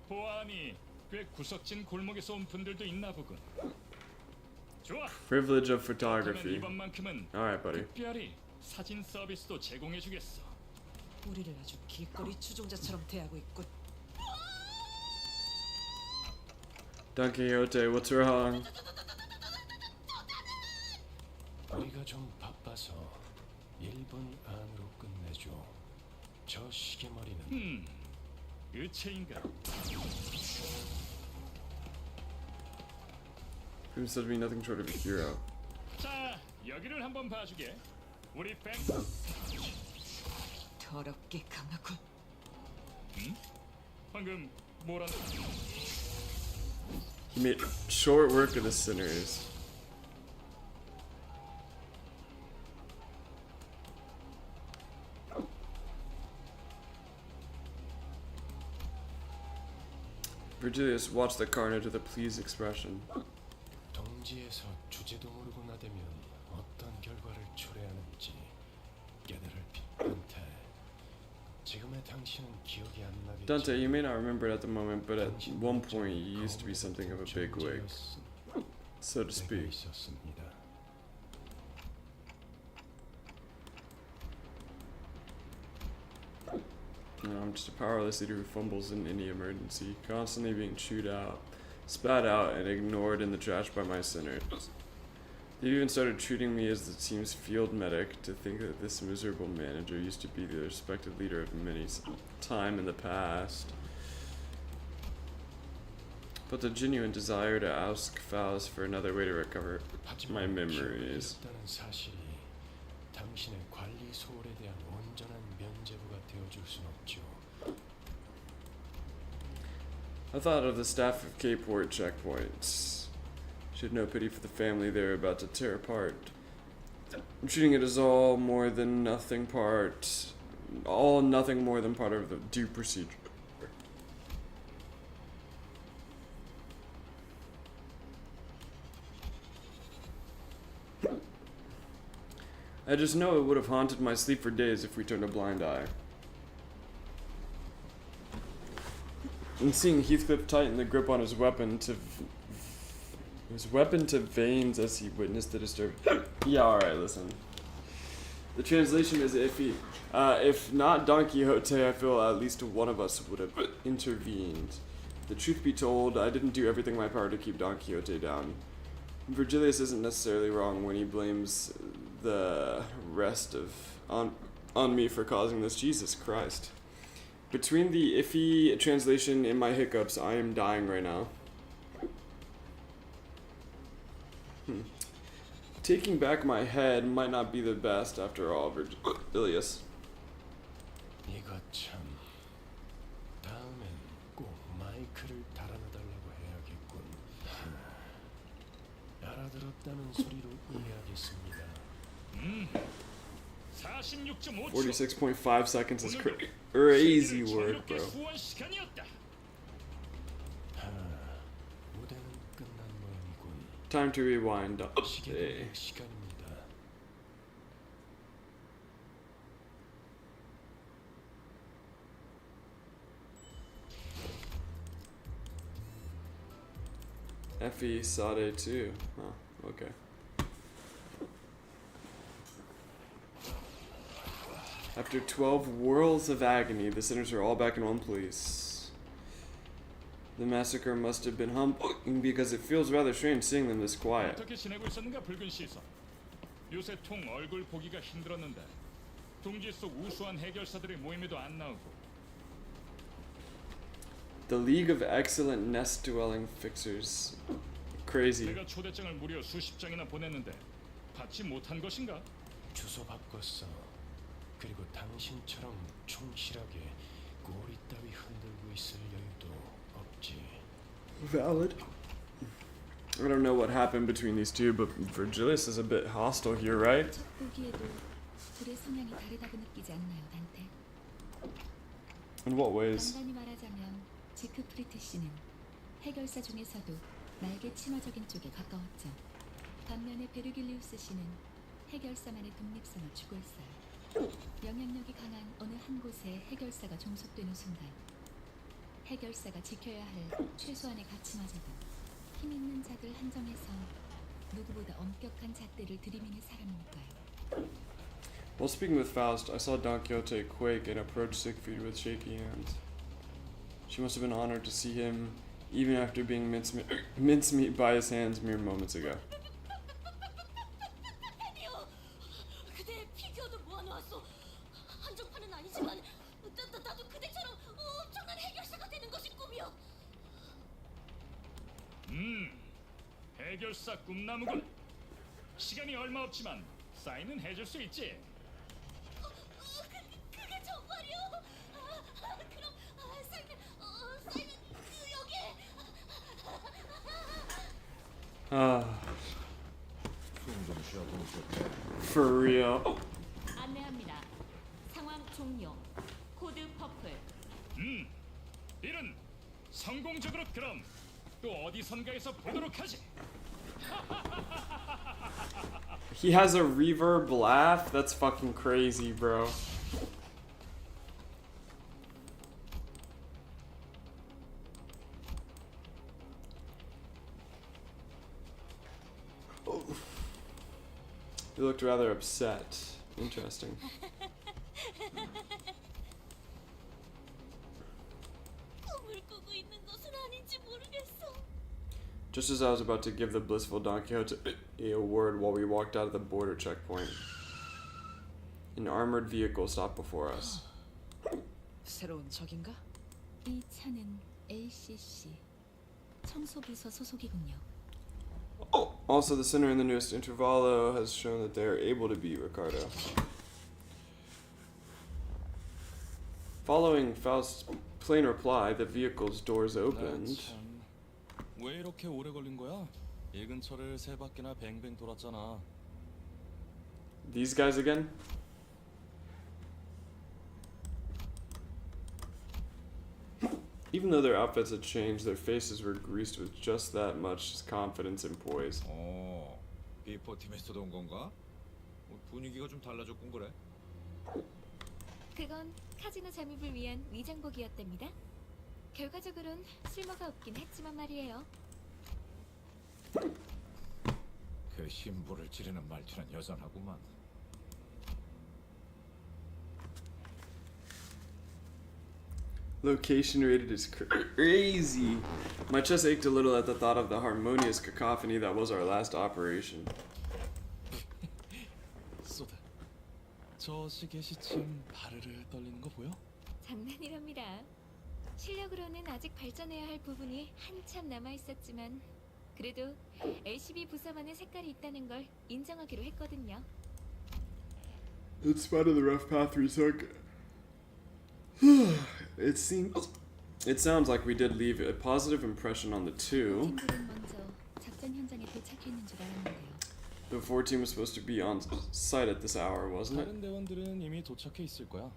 보아하니 꽤 구석진 골목에서 온 분들도 있나 보군. 좋아. Privilege of 그렇다면 photography. 이번만큼은 Alright, buddy. 특별히 사진 서비스도 제공해주겠어. 우리를 아주 길거리 추종자처럼 대하고 있군. Don Quixote, what's wrong? 우리가 좀 바빠서 1분 안으로 끝내줘. 저 시계머리는 의체인가? Who said to be nothing short of a hero? 자, 여기를 한번 봐주게. 우리 뱅. 더럽게 강하군. 방금 뭐라? He made short work of the sinners. Virgilius watched the carnage with a pleased expression. 동지에서 주제도 모르고 나대면 어떤 결과를 초래하는지 깨달을 핏한테. 지금의 당신은 기억이 안 나겠지. Dante, you may not remember it at the moment, but at one point you used to be something of a bigwig, so to speak. 있었습니다. I'm just a powerless leader who fumbles in any emergency, constantly being chewed out, spat out, and ignored in the trash by my sinners. They even started treating me as the team's field medic. To think that this miserable manager used to be the respected leader of many time in the past. But the genuine desire to ask Faust for another way to recover my memories. 사실이 당신의 관리 소홀에 대한 온전한 면죄부가 되어줄 순 없죠. I thought of the staff of K-Port checkpoints. She had no pity for the family they were about to tear apart. I'm treating it as all nothing more than part of the due procedure. I just know it would have haunted my sleep for days if we turned a blind eye. And seeing Heathcliff tighten the grip on his weapon to veins as he witnessed the disturbance. Yeah, alright, listen. The translation is iffy. If not Don Quixote, I feel at least one of us would have intervened. The truth be told, I didn't do everything in my power to keep Don Quixote down. Virgilius isn't necessarily wrong when he blames the rest on me for causing this. Jesus Christ. Between the iffy translation and my hiccups, I am dying right now. Taking back my head might not be the best after all, Virgilius. 이거 참. 다음엔 꼭 마이크를 달아놔달라고 해야겠군. 알아들었다는 소리로 이해하겠습니다. 46.5초. 46.5 seconds is crazy word, bro. 후원 시간이었다. 무대는 끝난 모양이군. Time to rewind. 시계의 시간입니다. Effie Sade too. Huh, okay. After 12 whirls of agony, the sinners are all back in one place. The massacre must have been humbling because it feels rather strange seeing them this quiet. 어떻게 지내고 있었는가 붉은 시선. 요새 통 얼굴 보기가 힘들었는데 둥지 속 우수한 해결사들의 모임에도 안 나오고. The League of Excellent Nest Dwelling Fixers. Crazy. 내가 초대장을 무려 수십 장이나 보냈는데 받지 못한 것인가? 주소 바꿨어. 그리고 당신처럼 충실하게 꼬리 따위 흔들고 있을 여유도 없지. Valid. I don't know what happened between these two, but Virgilius is a bit hostile here, right? 첫 보기에도 둘의 성향이 다르다고 느끼지 않나요, 단테? In what ways? 간단히 말하자면 지크프리트 씨는 해결사 중에서도 나에게 친화적인 쪽에 가까웠죠. 반면에 베르길리우스 씨는 해결사만의 독립성을 추구했어요. 영향력이 강한 어느 한 곳에 해결사가 종속되는 순간 해결사가 지켜야 할 최소한의 가치마저도 힘 있는 자들 한정에서 누구보다 엄격한 잣대를 들이미는 사람이니까요. While speaking with Faust, I saw Don Quixote quake and approach Siegfried with shaky hands. She must have been honored to see him, even after being mincemeat by his hands mere moments ago. 아니요. 그대 피규어도 모아놓았어. 한정판은 아니지만 나도 그대처럼 엄청난 해결사가 되는 것이 꿈이야. 해결사 꿈나무군. 시간이 얼마 없지만 사인은 해줄 수 있지. 그게 정말이요? 그럼 사인은 여기. 숨좀 쉬어 동시에. For real. 안내합니다. 상황 종료. 코드 퍼플. 일은 성공적으로 그럼 또 어디선가에서 보도록 하지. He has a reverb laugh? That's fucking crazy, bro. He looked rather upset. Interesting. 꿈을 꾸고 있는 것은 아닌지 모르겠어. Just as I was about to give the blissful Don Quixote a word while we walked out of the border checkpoint, an armored vehicle stopped before us. 새로운 적인가? 이 차는 LCC 청소부서 소속이군요. Oh, also the center in the newest intervallo has shown that they are able to beat Ricardo. Following Faust's plain reply, the vehicle's doors opened. 왜 이렇게 오래 걸린 거야? 이 근처를 세 바퀴나 뱅뱅 돌았잖아. These guys again? Even though their outfits had changed, their faces were greased with just that much confidence and poise. 비포 팀에서도 온 건가? 분위기가 좀 달라졌군 그래. 그건 카지노 잠입을 위한 위장복이었답니다. 결과적으론 쓸모가 없긴 했지만 말이에요. 그 심부를 찌르는 말투는 여전하구만. Location rated is crazy. My chest ached a little at the thought of the harmonious cacophony that was our last operation. 쏘다. 저 시계 시침 바르르 떨리는 거 보여? 장난이랍니다. 실력으로는 아직 발전해야 할 부분이 한참 남아 있었지만 그래도 LCB 부서만의 색깔이 있다는 걸 인정하기로 했거든요. In spite of the rough path we took, it sounds like we did leave a positive impression on the two. 팀들은 먼저 작전 현장에 도착했는 줄 알았는데요. The 4 team was supposed to be on site at this hour, wasn't it? 다른 대원들은 이미 도착해 있을 거야.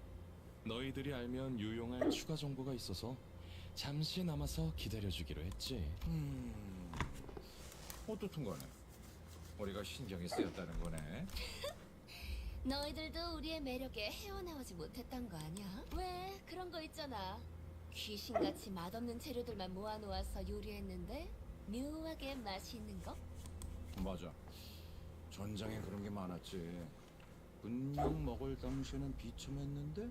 너희들이 알면 유용할 추가 정보가 있어서 잠시 남아서 기다려주기로 했지. 어떻든 간에 우리가 신경이 쓰였다는 거네. 너희들도 우리의 매력에 헤어나오지 못했던 거 아니야? 왜 그런 거 있잖아. 귀신같이 맛없는 재료들만 모아놓아서 요리했는데 묘하게 맛이 있는 거? 맞아. 전장에 그런 게 많았지. 분명 먹을 당시에는 비참했는데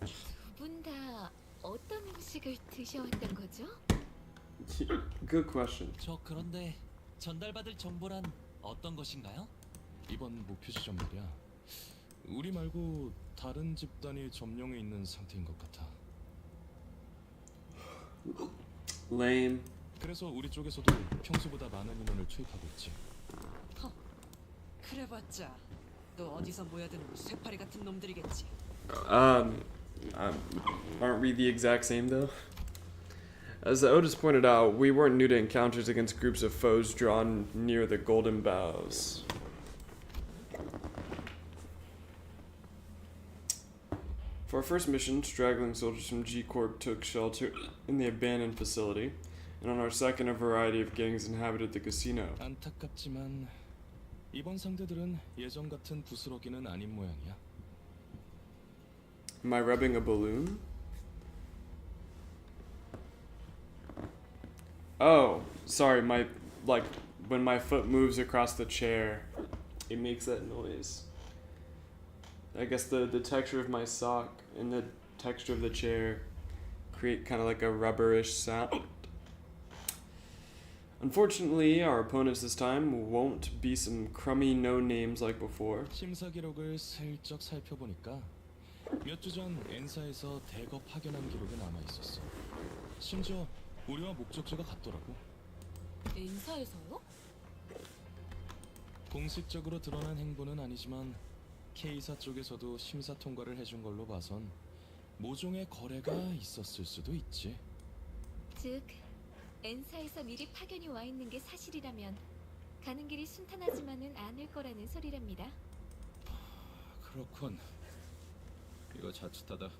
두 분 다 어떤 음식을 드셔왔던 거죠? Good question. 저 그런데 전달받을 정보란 어떤 것인가요? 이번 목표 지점 말이야. 우리 말고 다른 집단이 점령해 있는 상태인 것 같아. Lame. 그래서 우리 쪽에서도 평소보다 많은 인원을 투입하고 있지. 그래봤자 또 어디서 모여든 쇠파리 같은 놈들이겠지. Aren't we the exact same though? As Otis pointed out, we weren't new to encounters against groups of foes drawn near the golden boughs. For our first mission, straggling soldiers from G Corp took shelter in the abandoned facility, and on our second, a variety of gangs inhabited the casino. 안타깝지만 이번 상대들은 예전 같은 부스러기는 아닌 모양이야. Am I rubbing a balloon? Oh, sorry, when my foot moves across the chair, it makes that noise. I guess the texture of my sock and the texture of the chair create kind of like a rubberish sound. Unfortunately, our opponents this time won't be some crummy no-names like before. 심사 기록을 슬쩍 살펴보니까 몇 주 전 엔사에서 대거 파견한 기록이 남아 있었어. 심지어 우리와 목적지가 같더라고. 인사에서요? 공식적으로 드러난 행보는 아니지만 K사 쪽에서도 심사 통과를 해준 걸로 봐선 모종의 거래가 있었을 수도 있지. 즉, 엔사에서 미리 파견이 와 있는 게 사실이라면 가는 길이 순탄하지만은 않을 거라는 소리랍니다. 그렇군. 이거 자칫하다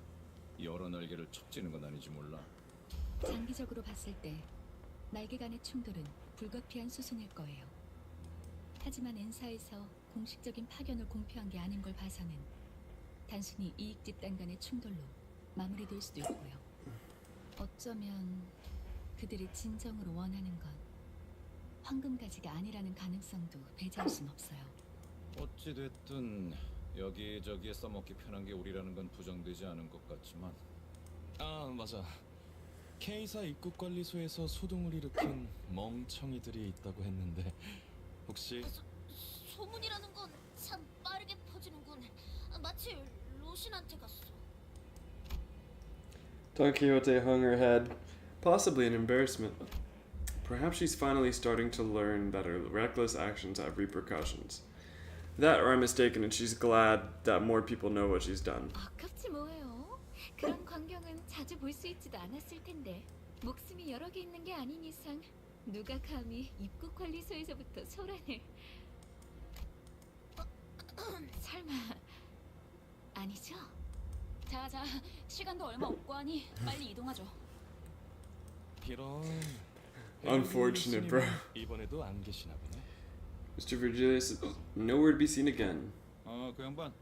여러 날개를 척지는 건 아닌지 몰라. 장기적으로 봤을 때 날개 간의 충돌은 불가피한 수순일 거예요. 하지만 엔사에서 공식적인 파견을 공표한 게 아닌 걸 봐서는 단순히 이익 집단 간의 충돌로 마무리될 수도 있고요. 어쩌면 그들이 진정으로 원하는 건 황금가지가 아니라는 가능성도 배제할 순 없어요. 어찌 됐든 여기저기에 써먹기 편한 게 우리라는 건 부정되지 않은 것 같지만. 아 맞아. K사 입국관리소에서 소동을 일으킨 멍청이들이 있다고 했는데 혹시 소문이라는 건 참 빠르게 퍼지는군. 마치 로신한테 갔어. Don Quixote hung her head, possibly in embarrassment. Perhaps she's finally starting to learn that her reckless actions have repercussions. That, or I'm mistaken, and she's glad that more people know what she's done. 아깝지 뭐예요. 그런 광경은 자주 볼 수 있지도 않았을 텐데 목숨이 여러 개 있는 게 아닌 이상 누가 감히 입국관리소에서부터 소란을... 설마... 아니죠? 자자, 시간도 얼마 없고 하니 빨리 이동하죠. 이런 Unfortunate, bro. 이번에도 안 계시나 보네. Mr. Virgilius is nowhere to be seen again. 그 양반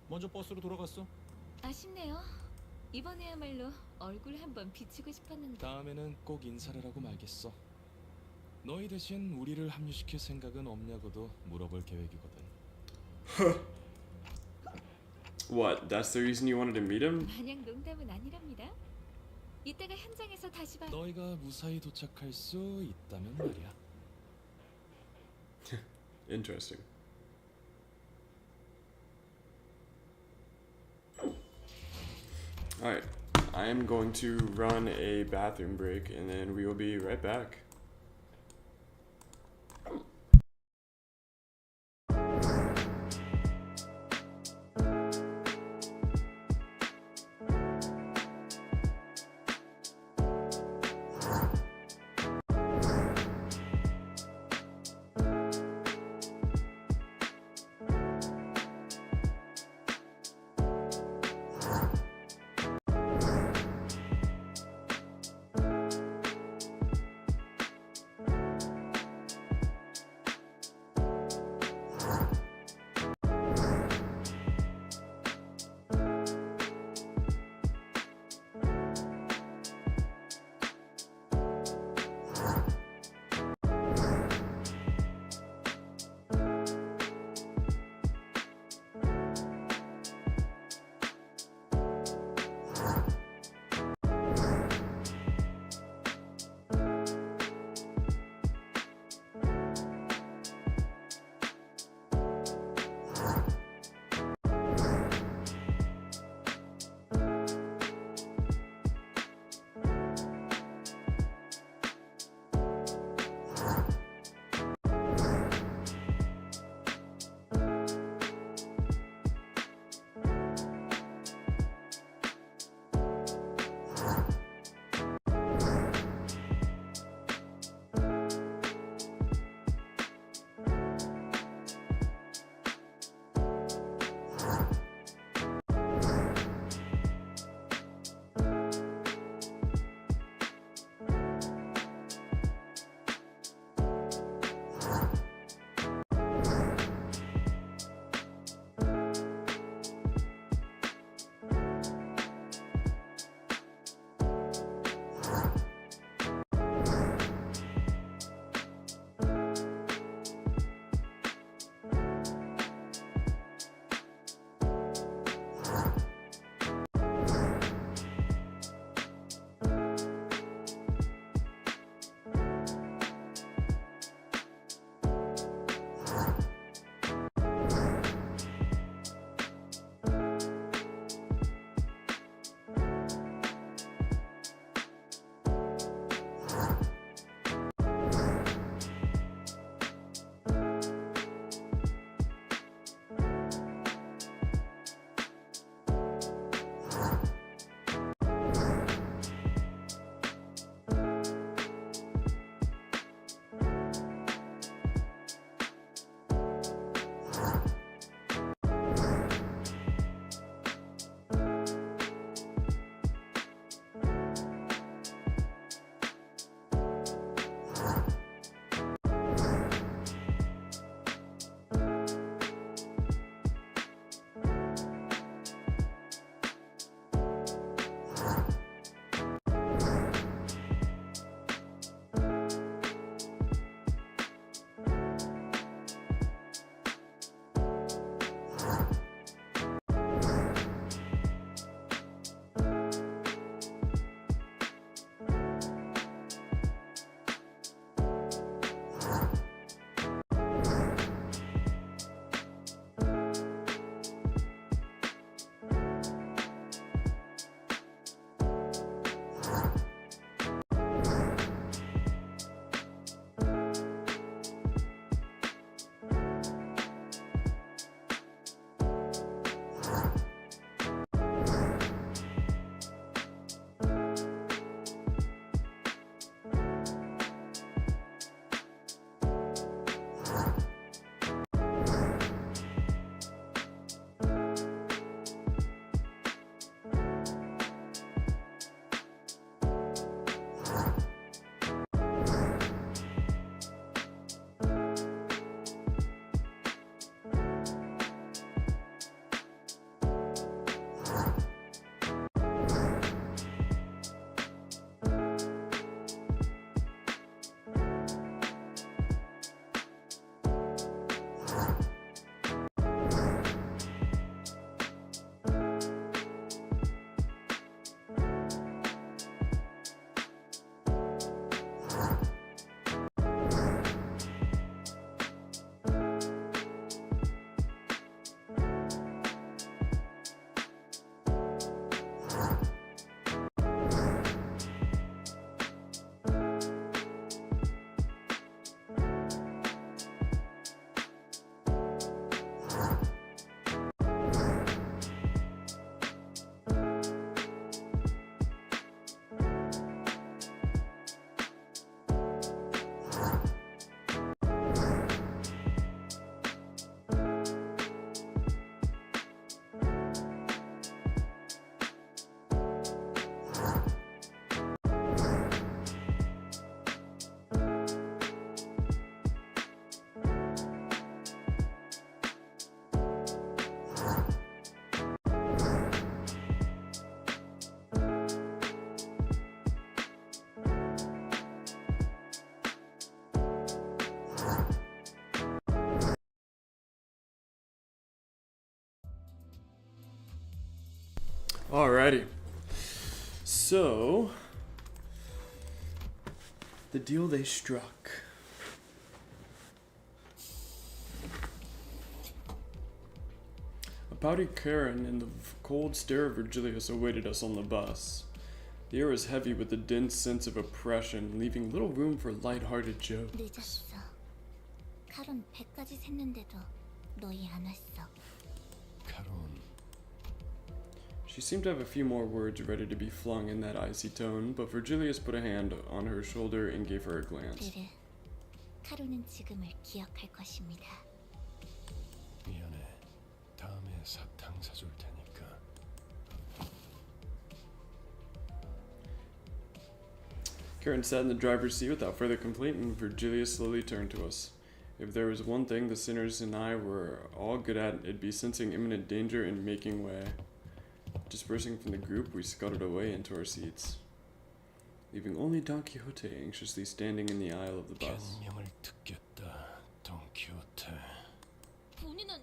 먼저 버스로 돌아갔어. 아쉽네요. 이번에야말로 얼굴 한번 비추고 싶었는데. 다음에는 꼭 인사를 하고 말겠어. 너희 대신 우리를 합류시킬 생각은 없냐고도 물어볼 계획이거든. What? That's the reason you wanted to meet him? 마냥 농담은 아니랍니다. 이따가 현장에서 다시 봐. 너희가 무사히 도착할 수 있다면 말이야. Interesting. Alright, I am going to run a bathroom break and then we will be right back. Alrighty. So, the deal they struck. A pouty Karen and the cold stare of Virgilius awaited us on the bus. The air was heavy with a dense sense of oppression, leaving little room for light-hearted jokes. 늦었어. 카론 100까지 샜는데도 너희 안 왔어. 카론, She seemed to have a few more words ready to be flung in that icy tone, but Virgilius put a hand on her shoulder and gave her a glance. 베르, 카론은 지금을 기억할 것입니다. 미안해. 다음에 사탕 사줄 테니까. Karen sat in the driver's seat without further complaint, and Virgilius slowly turned to us. If there was one thing the sinners and I were all good at, it'd be sensing imminent danger and making way. Dispersing from the group, we scuttled away into our seats, leaving only Don Quixote anxiously standing in the aisle of the bus. 변명을 듣겠다, 돈키호테. 본인은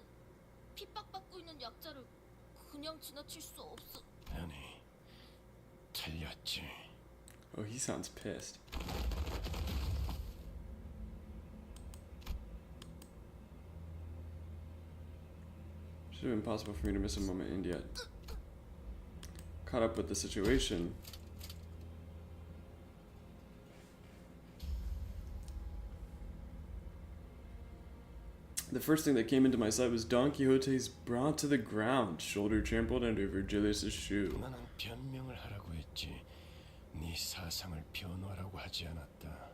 핍박받고 있는 약자를 그냥 지나칠 수 없어. 아니, 틀렸지. Oh, he sounds pissed. Should have been possible for me to miss a moment and yet caught up with the situation. The first thing that came into my sight was Don Quixote's brought to the ground, shoulder trampled under Virgilius' shoe. 나는 변명을 하라고 했지. 네 사상을 변호하라고 하지 않았다.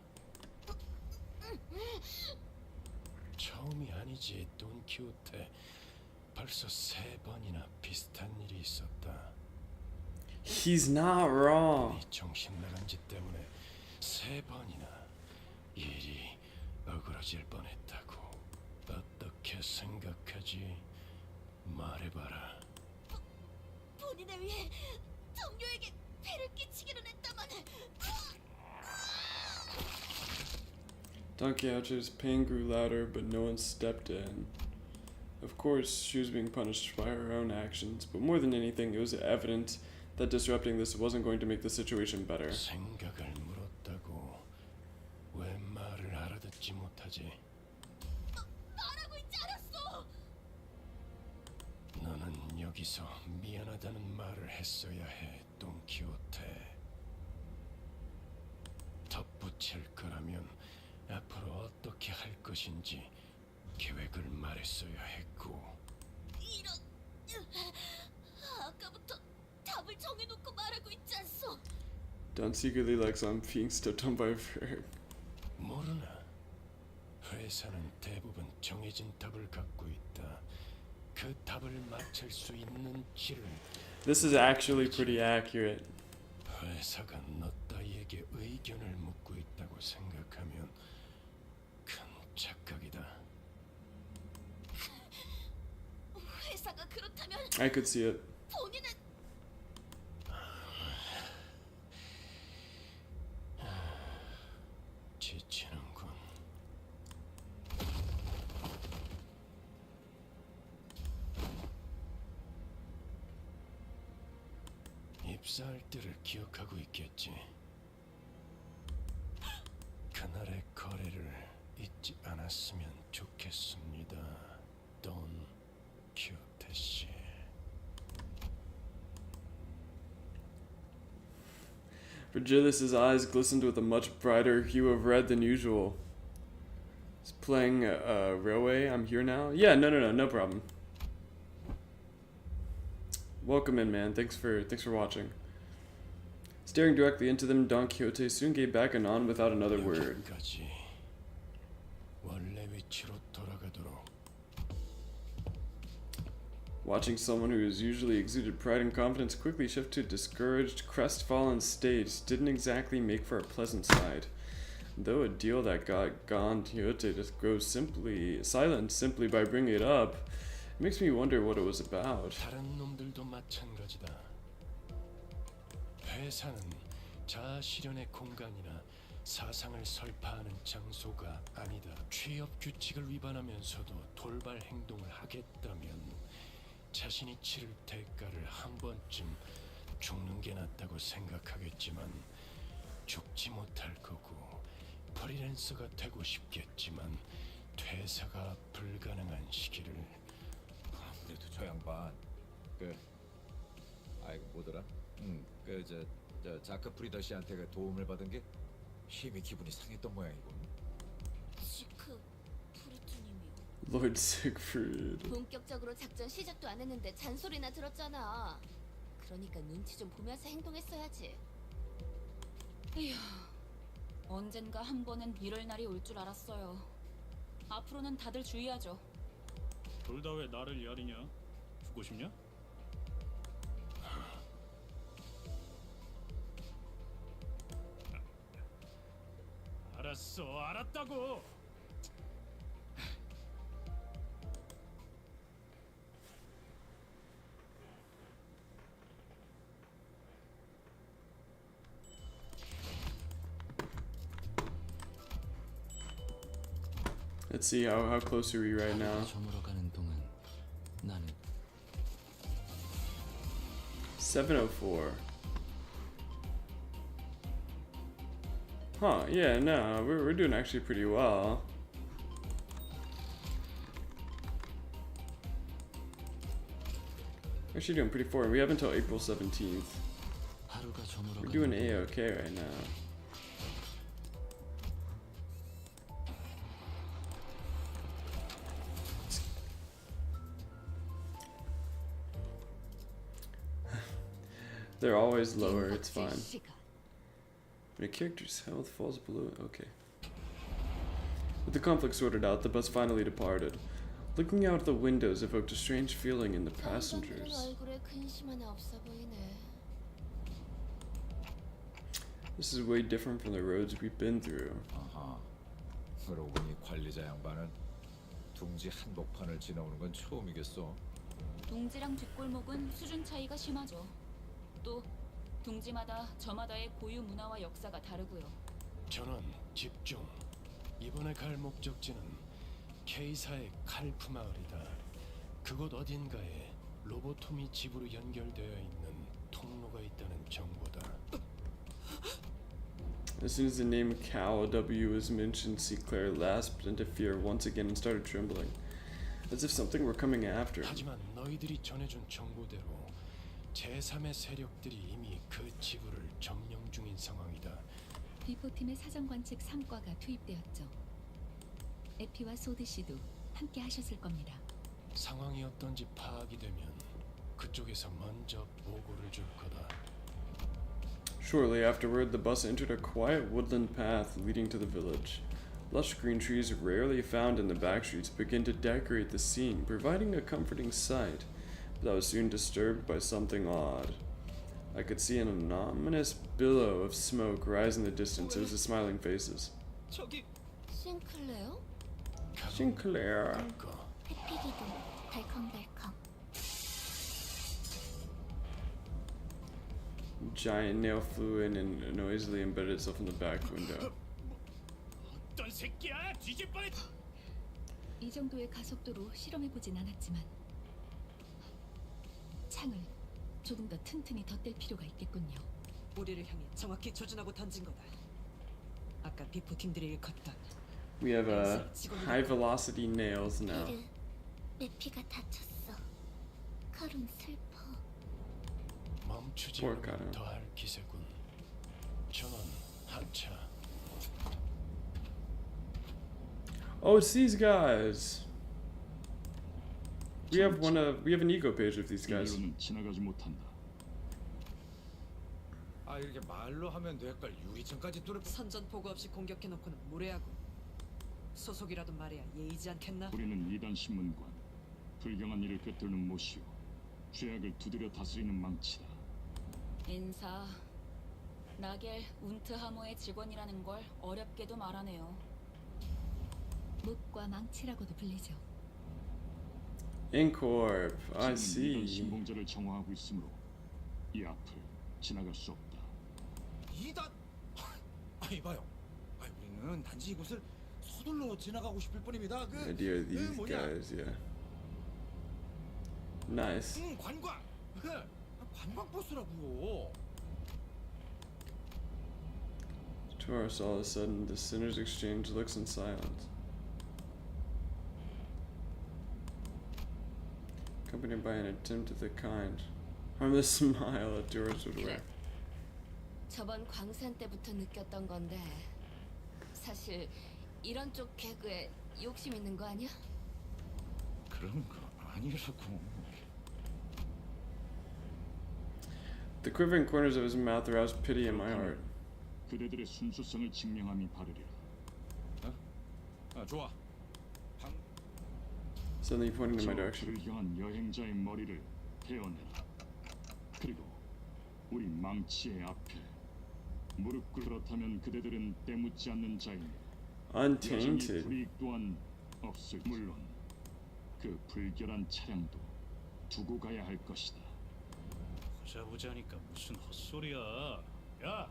처음이 아니지, 돈키호테. 벌써 3번이나 비슷한 일이 있었다. He's not wrong. 네 정신 나간 짓 때문에 3번이나 일이 어그러질 뻔했다고. 어떻게 생각하지? 말해봐라. 본인을 위해 정료에게 폐를 끼치기는 했다만. Don Quixote's pain grew louder, but no one stepped in. Of course, she was being punished by her own actions, but more than anything, it was evident that disrupting this wasn't going to make the situation better. 생각을 물었다고. 왜 말을 알아듣지 못하지? 말하고 있지 않았어. 너는 여기서 미안하다는 말을 했어야 해, 돈키호테. 덧붙일 거라면 앞으로 어떻게 할 것인지 계획을 말했어야 했고. 이런. 아까부터 답을 정해놓고 말하고 있지 않소. Don secretly likes I'm being stepped on by a verb. 모르나? 회사는 대부분 정해진 답을 갖고 있다. 그 답을 맞출 수 있는 길을. This is actually pretty accurate. 회사가 너 따위에게 의견을 생각하면 큰 착각이다. 회사가 그렇다면 I could see it. 본인은 지치는군. 입사할 때를 기억하고 있겠지. 그날의 거래를 잊지 않았으면 좋겠습니다. 돈 키호테 씨. Virgilis's eyes glistened with a much brighter hue of red than usual. He's playing Railway. I'm here now. Yeah, no problem. Welcome in, man. Thanks for watching. Staring directly into them, Don Quixote soon gave back anon without another word. 여기까지. 원래 위치로 돌아가도록. Watching someone who has usually exuded pride and confidence quickly shift to a discouraged, crestfallen state didn't exactly make for a pleasant sight. Though a deal that got Don Quixote to grow silent simply by bringing it up, it makes me wonder what it was about. 다른 놈들도 마찬가지다. 회사는 자아 실현의 공간이나 사상을 설파하는 장소가 아니다. 취업 규칙을 위반하면서도 돌발 행동을 하겠다면 자신이 치를 대가를 한 번쯤 죽는 게 낫다고 생각하겠지만 죽지 못할 거고 프리랜서가 되고 싶겠지만 퇴사가 불가능한 시기를. 아무래도 저 양반 아이고 뭐더라? 저 자크 프리더 씨한테 그 도움을 받은 게 힘이 기분이 상했던 모양이군. 지크 프리트님이요. Lord Siegfried. 본격적으로 작전 시작도 안 했는데 잔소리나 들었잖아. 그러니까 눈치 좀 보면서 행동했어야지. 에휴, 언젠가 한 번은 이럴 날이 올 줄 알았어요. 앞으로는 다들 주의하죠. 둘 다 왜 나를 야리냐? 죽고 싶냐? 알았어, 알았다고. Let's see how close are we right now. 저물어가는 동안 나는 7:04. Huh, yeah, no, we're doing actually pretty well. Actually doing pretty forward. We have until April 17th. 하루가 We're 저물어가는 doing 동안 A-okay right now. They're always lower, it's fine. When a character's health falls below, okay. With the conflict sorted out, the bus finally departed. Looking out the windows evoked a strange feeling in the passengers. 얼굴에 근심 하나 없어 보이네. This is way different from the roads we've been through. 아하. 그러고 보니 관리자 양반은 둥지 한복판을 지나오는 건 처음이겠어. 둥지랑 뒷골목은 수준 차이가 심하죠. 또 둥지마다 저마다의 고유 문화와 역사가 다르고요. 전원 집중. 이번에 갈 목적지는 K사의 칼프 마을이다. 그곳 어딘가에 로보톰이 집으로 연결되어 있는 통로가 있다는 정보다. As soon as the name Cal W was mentioned, Claire lasped into fear once again and started trembling, as if something were coming after. 하지만 너희들이 전해준 정보대로 제3의 세력들이 이미 그 지구를 점령 중인 상황이다. 비포팀의 사전 관측 3과가 투입되었죠. 에피와 소드 씨도 함께 하셨을 겁니다. 상황이 어떤지 파악이 되면 그쪽에서 먼저 보고를 줄 거다. Shortly afterward, the bus entered a quiet woodland path leading to the village. Lush green trees rarely found in the back streets began to decorate the scene, providing a comforting sight, but that was soon disturbed by something odd. I could see an ominous billow of smoke rise in the distance. It was the smiling faces. 저기 싱클레어? Sinclair. 회피기도 덜컹덜컹. Giant nail flew in and noisily embedded itself in the back window. 어떤 새끼야? 뒤질 뻔했. 이 정도의 가속도로 실험해보진 않았지만 창을 조금 더 튼튼히 덧댈 필요가 있겠군요. 우리를 향해 정확히 조준하고 던진 거다. 아까 비포 팀들이 일컫던 We have high velocity nails now. 베르, 메피가 다쳤어. 카론 슬퍼. 멈추지 Poor 않으면 Canto. 더할 기세군. 전원 한차. Oh, it's these guys. We have an ego page of these guys. 이리로는 지나가지 못한다. 아 이렇게 말로 하면 될걸 유리창까지 뚫을. 선전 보고 없이 공격해놓고는 무례하고 소속이라도 말해야 예의지 않겠나? 우리는 이단 신문관. 불경한 일을 꿰뚫는 못이오. 죄악을 두드려 다스리는 망치다. 인사. 나겔 운트하모의 직원이라는 걸 어렵게도 말하네요. 목과 망치라고도 불리죠. Incorp. I 지금은 이단 see. 신봉자를 정화하고 있으므로 이 앞을 지나갈 수 없다. 이단. 이봐요. 우리는 단지 이곳을 서둘러 지나가고 싶을 뿐입니다. 그 Idea of these 뭐냐? guys, yeah. Nice. 관광. 관광 버스라고요. To us, all of a sudden, the sinners exchange looks in silence. Accompanied by an attempt at the kind, harmless smile that Doris would wear. 저번 광산 때부터 느꼈던 건데 사실 이런 쪽 개그에 욕심 있는 거 아니야? 그런 거 아니라고. The quivering corners of his mouth aroused pity in my heart. 그대들의 순수성을 증명함이 바르리라. 좋아. Suddenly pointing in 저 my direction. 불경한 여행자의 머리를 베어내라. 그리고 우리 망치의 앞에 무릎 꿇. 그렇다면 그대들은 때묻지 않는 자이니 여전히 Untainted. 불이익 또한 없을. 물론 그 불결한 차량도 두고 가야 할 것이다. 보자보자니까 무슨 헛소리야. 야!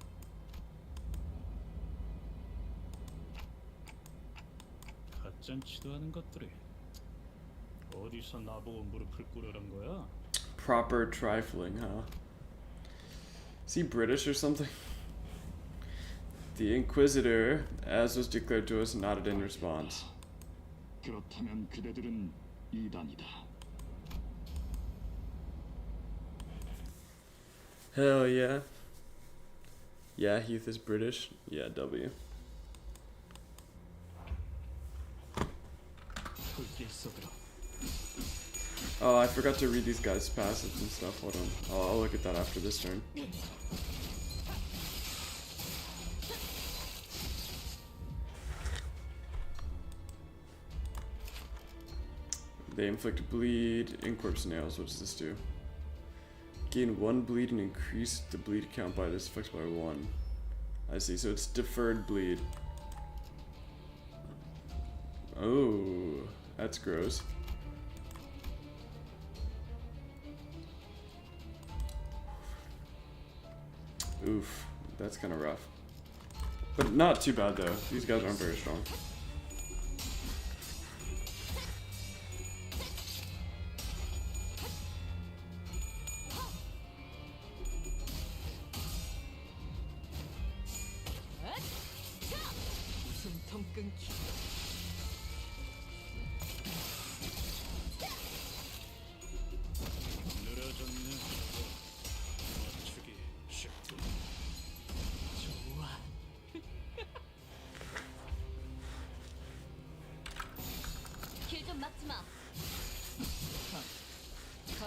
가짠치도 하는 것들이 어디서 나보고 무릎을 꿇으란 거야? Proper trifling, huh? Is he British or something? The Inquisitor, as was declared to us, nodded in response. 그렇다면 그대들은 이단이다. Hell yeah. Yeah, Heath is British. Yeah, W. Oh, I forgot to read these guys' passives and stuff. Hold on. I'll look at that after this turn. They inflict bleed, incorpse nails. What does this do? Gain 1 bleed and increase the bleed count by this effect by 1. I see, so it's deferred bleed. Oh, that's gross. Oof, that's kind of rough. But not too bad though. These guys aren't very strong. 숨통 끊기. 늘어졌네. 맞추기 쉽군. 좋아. 길 좀 막지 마.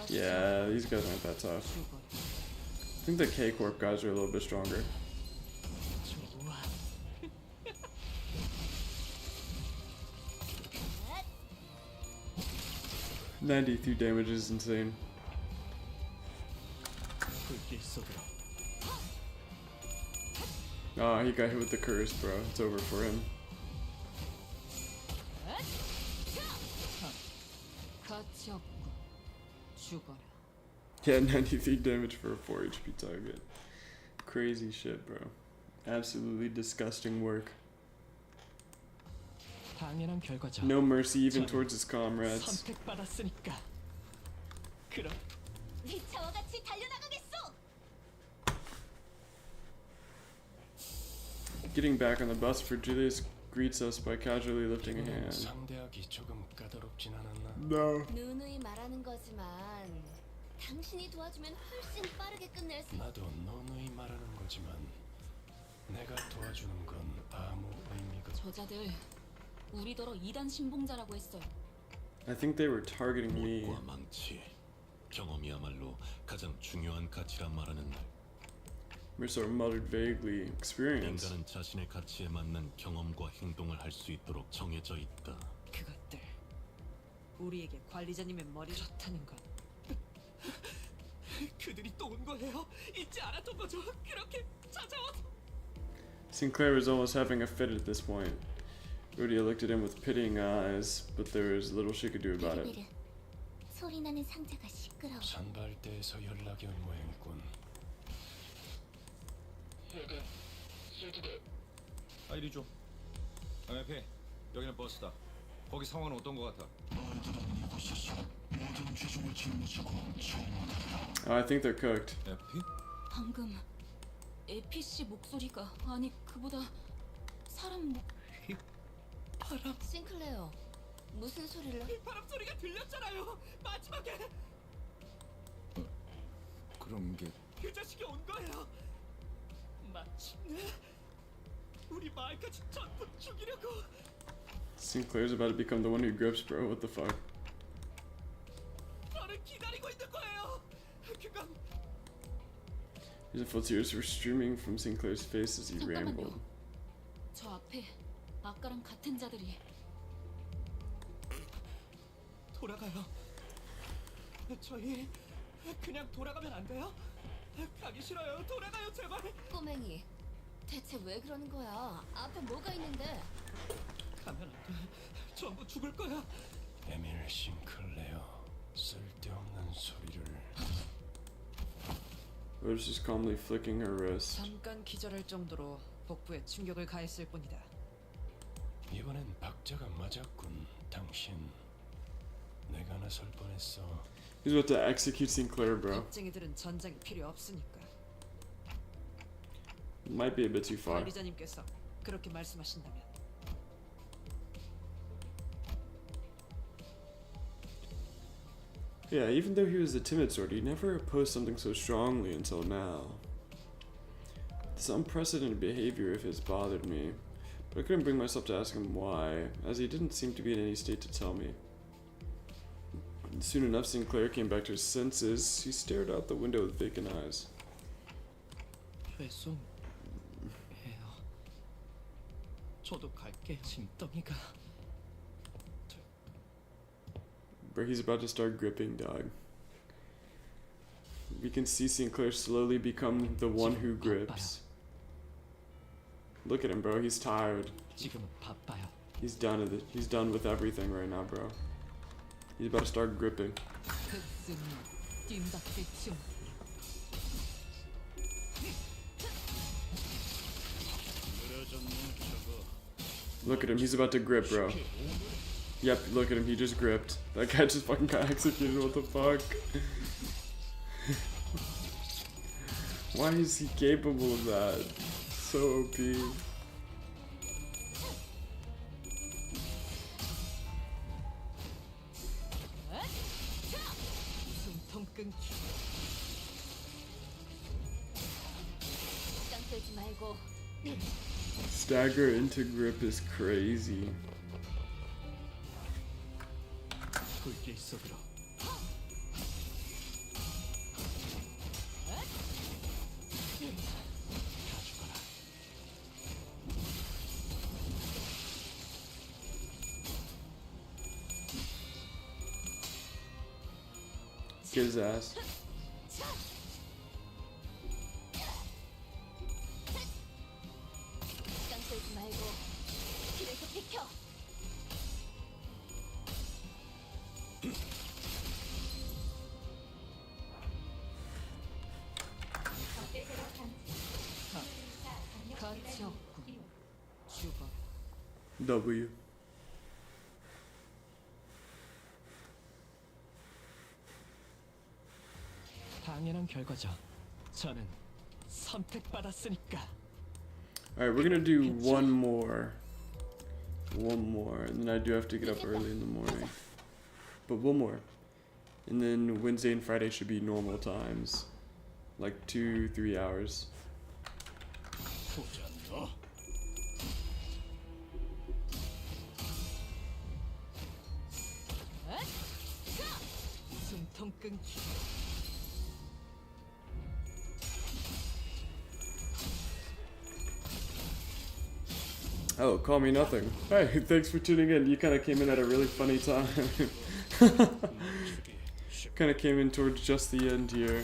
Yeah, these guys aren't that tough. I think the K-Corp guys are a little bit stronger. 좋아. 93 damage is insane. 불길 속으로 Oh, he got hit with the curse, bro. It's over for him. 가치 없고 죽어라. Yeah, 93 damage for a 4 HP target. Crazy shit, bro. Absolutely disgusting work. 당연한 결과죠. No mercy even towards his comrades. 선택받았으니까. 그럼 네 차와 같이 달려나가겠어. Getting back on the bus, Julius greets us by casually lifting a hand. 상대하기 조금 까다롭진 않았나? No. 누누이 말하는 거지만 당신이 도와주면 훨씬 빠르게 끝낼 수. 나도 너누이 말하는 거지만 내가 도와주는 건 아무 의미가. 저자들 우리더러 2단 신봉자라고 했어요. I think they were targeting me. 못과 망치, 경험이야말로 가장 중요한 가치란 말하는 날. Mercer muttered vaguely. Experience. 인간은 자신의 가치에 맞는 경험과 행동을 할 수 있도록 정해져 있다. 그것들 우리에게 관리자님의 머리 좋다는 것. 그들이 또 온 거예요. 잊지 않았던 거죠. 그렇게 찾아와서. Sinclair was almost having a fit at this point. Udia looked at him with pitying eyes, but there was little she could do about it. 베르베르, 소리 나는 상자가 시끄러워. 산발대에서 연락이 온 모양이군. 아, 이리 줘. MP, 여기는 버스다. 거기 상황은 어떤 거 같아? Oh, I think they're cooked. MP? 방금 에피씨 목소리가 아니 그보다 사람 바람 싱클레어, 무슨 소리를? 바람 소리가 들렸잖아요. 마지막에 그런 게 그 자식이 온 거예요. 마침내 우리 마을까지 전부 죽이려고. Sinclair's about to become the one who grips, bro. What the fuck? 저를 기다리고 있는 거예요. 그건 Beautiful tears were streaming from Sinclair's face as he rambled. 저 앞에 아까랑 같은 자들이. 돌아가요. 저희 그냥 돌아가면 안 돼요? 가기 싫어요. 돌아가요, 제발. 꼬맹이, 대체 왜 그러는 거야? 앞에 뭐가 있는데? 가면 안 돼. 전부 죽을 거야. 에밀 싱클레어, 쓸데없는 소리를. Rose is calmly flicking her wrist. 잠깐 기절할 정도로 복부에 충격을 가했을 뿐이다. 이번엔 박자가 맞았군. 당신 내가 나설 뻔했어. He's about to execute Sinclair, bro. 겁쟁이들은 전장이 필요 없으니까. Might be a bit too far. 관리자님께서 그렇게 말씀하신다면. Yeah, even though he was a timid sort, he never opposed something so strongly until now. This unprecedented behavior of his bothered me, but I couldn't bring myself to ask him why, as he didn't seem to be in any state to tell me. Soon enough, Sinclair came back to his senses. He stared out the window with vacant eyes. 죄송해요. 저도 갈게요. 짐덩이가. Bro, he's about to start gripping, dog. We can see Sinclair slowly become the one who grips. Look at him, bro. He's tired. 지금은 바빠요. He's done with it. He's done with everything right now, bro. He's about to start gripping. Look at him. He's about to grip, bro. Yep, look at him. He just gripped. That guy just fucking got executed. What the fuck? Why is he capable of that? So OP. Stagger into grip is crazy. 불길 속으로. 다 죽어라. Get his ass. 들지 말고 길에서 비켜. 가치 없군. 죽어. W. 당연한 결과죠. 저는 선택받았으니까. Alright, we're gonna do one more. One more. And then I do have to get up early in the morning. But one more. And then Wednesday and Friday should be normal times. Like 2-3 hours. 숨통 끊기. Oh, call me nothing. Hey, thanks for tuning in. You kind of came in at a really funny time. Kind of came in towards just the end here.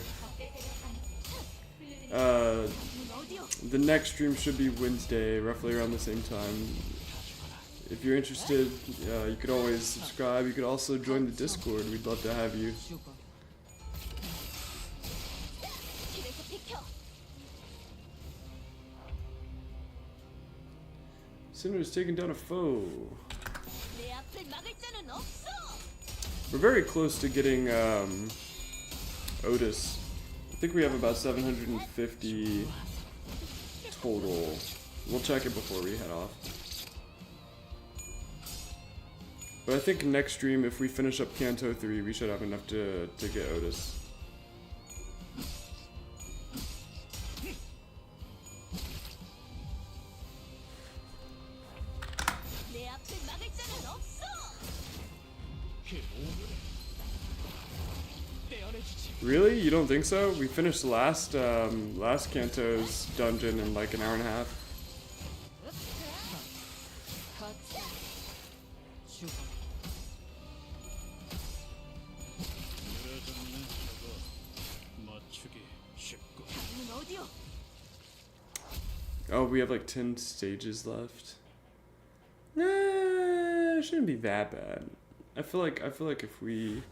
The next stream should be Wednesday, roughly around the same time. If you're interested, you could always subscribe. You could also join the Discord. We'd love to have you. Sinner is taking down a foe. We're very close to getting Otis. I think we have about 750 total. We'll check it before we head off. But I think next stream, if we finish up Canto 3, we should have enough to get Otis. Really? You don't think so? We finished last Canto's dungeon in like an hour and a half. Oh, we have like 10 stages left. Nah, it shouldn't be that bad. I feel like if we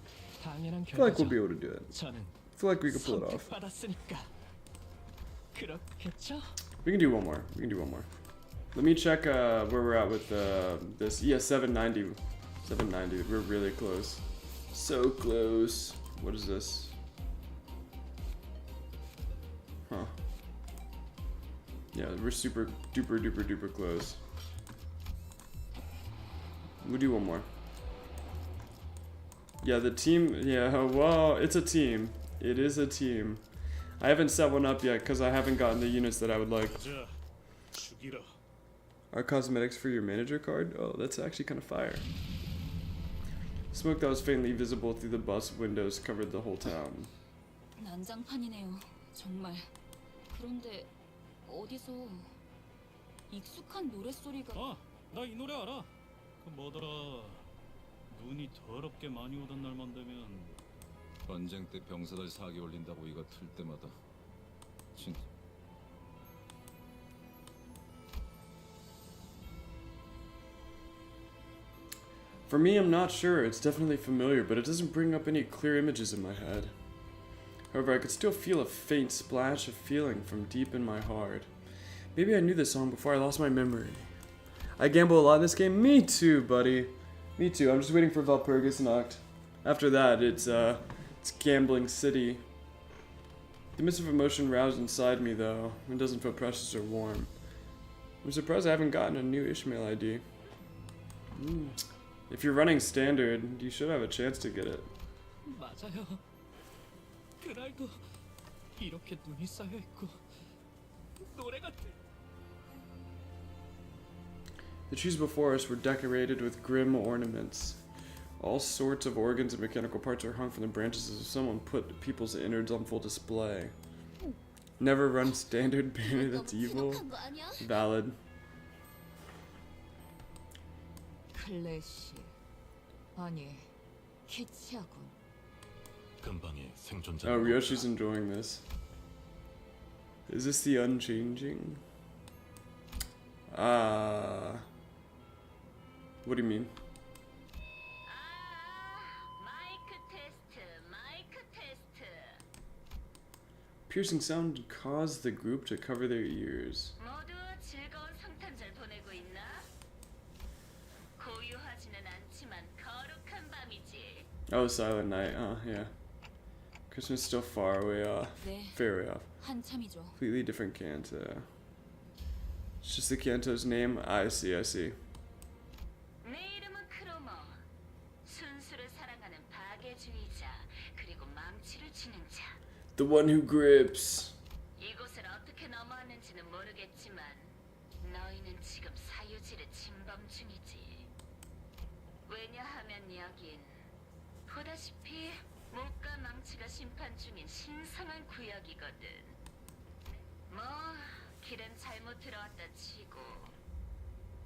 I feel like we'll be able to do it. I feel like we can pull it off. We can do one more. We can do one more. Let me check where we're at with this. Yeah, 790. 790. We're really close. So close. What is this? Huh. Yeah, we're super duper duper duper close. We'll do one more. Yeah, the team, yeah, well, it's a team. It is a team. I haven't set one up yet because I haven't gotten the units that I would like. Are cosmetics for your manager card? Oh, that's actually kind of fire. Smoke that was faintly visible through the bus windows covered the whole town. 난장판이네요. 정말. 그런데 어디서 익숙한 노랫소리가 나 이 노래 알아. 그 뭐더라. 눈이 더럽게 많이 오던 날만 되면 전쟁 때 병사들 사기 올린다고 이거 틀 때마다 진짜 For me, I'm not sure. It's definitely familiar, but it doesn't bring up any clear images in my head. However, I could still feel a faint splash of feeling from deep in my heart. Maybe I knew this song before I lost my memory. I gamble a lot in this game. Me too, buddy. Me too. I'm just waiting for Valpurgis Nacht. After that, it's Gambling City. The mist of emotion roused inside me, though. It doesn't feel precious or warm. I'm surprised I haven't gotten a new Ishmael ID. If you're running standard, you should have a chance to get it. 맞아요. 그날도 이렇게 눈이 쌓여 있고 노래 같아. The trees before us were decorated with grim ornaments. All sorts of organs and mechanical parts are hung from the branches as if someone put people's innards on full display. Never run standard banner, that's evil. Valid. 클래시. 아니, 키치하군. 근방에 생존자. Oh, Ryoshi's enjoying this. Is this the Unchanging? What do you mean? Piercing sound caused the group to cover their ears. 모두 즐거운 성탄절 보내고 있나? 고요하지는 않지만 거룩한 밤이지. Oh, Silent Night. Yeah. Christmas still far away off. 네. Fair way off. 한참이죠. Completely different Canto. It's just the Canto's name. I see. 내 이름은 크로머. 순수를 사랑하는 파괴주의자 그리고 망치를 치는 자. The one who grips. 이곳을 어떻게 넘어왔는지는 모르겠지만 너희는 지금 사유지를 침범 중이지. 왜냐하면 여긴 보다시피 목과 망치가 심판 중인 신성한 구역이거든. 뭐 길은 잘못 들어왔다 치고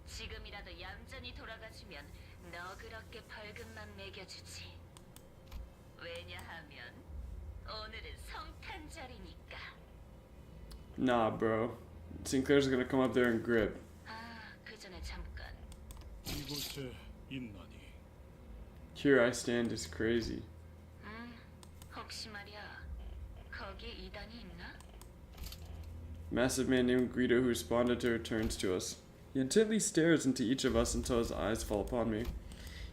지금이라도 얌전히 돌아가주면 너그럽게 벌금만 매겨주지. 왜냐하면 오늘은 성탄절이니까. Nah, bro. Sinclair's gonna come up there and grip. 그 전에 잠깐. 이곳에 있나니? Here I stand is crazy. 혹시 말이야. 거기 이단이 있나? Massive man named Greedo who responded to her turns to us. He intently stares into each of us until his eyes fall upon me.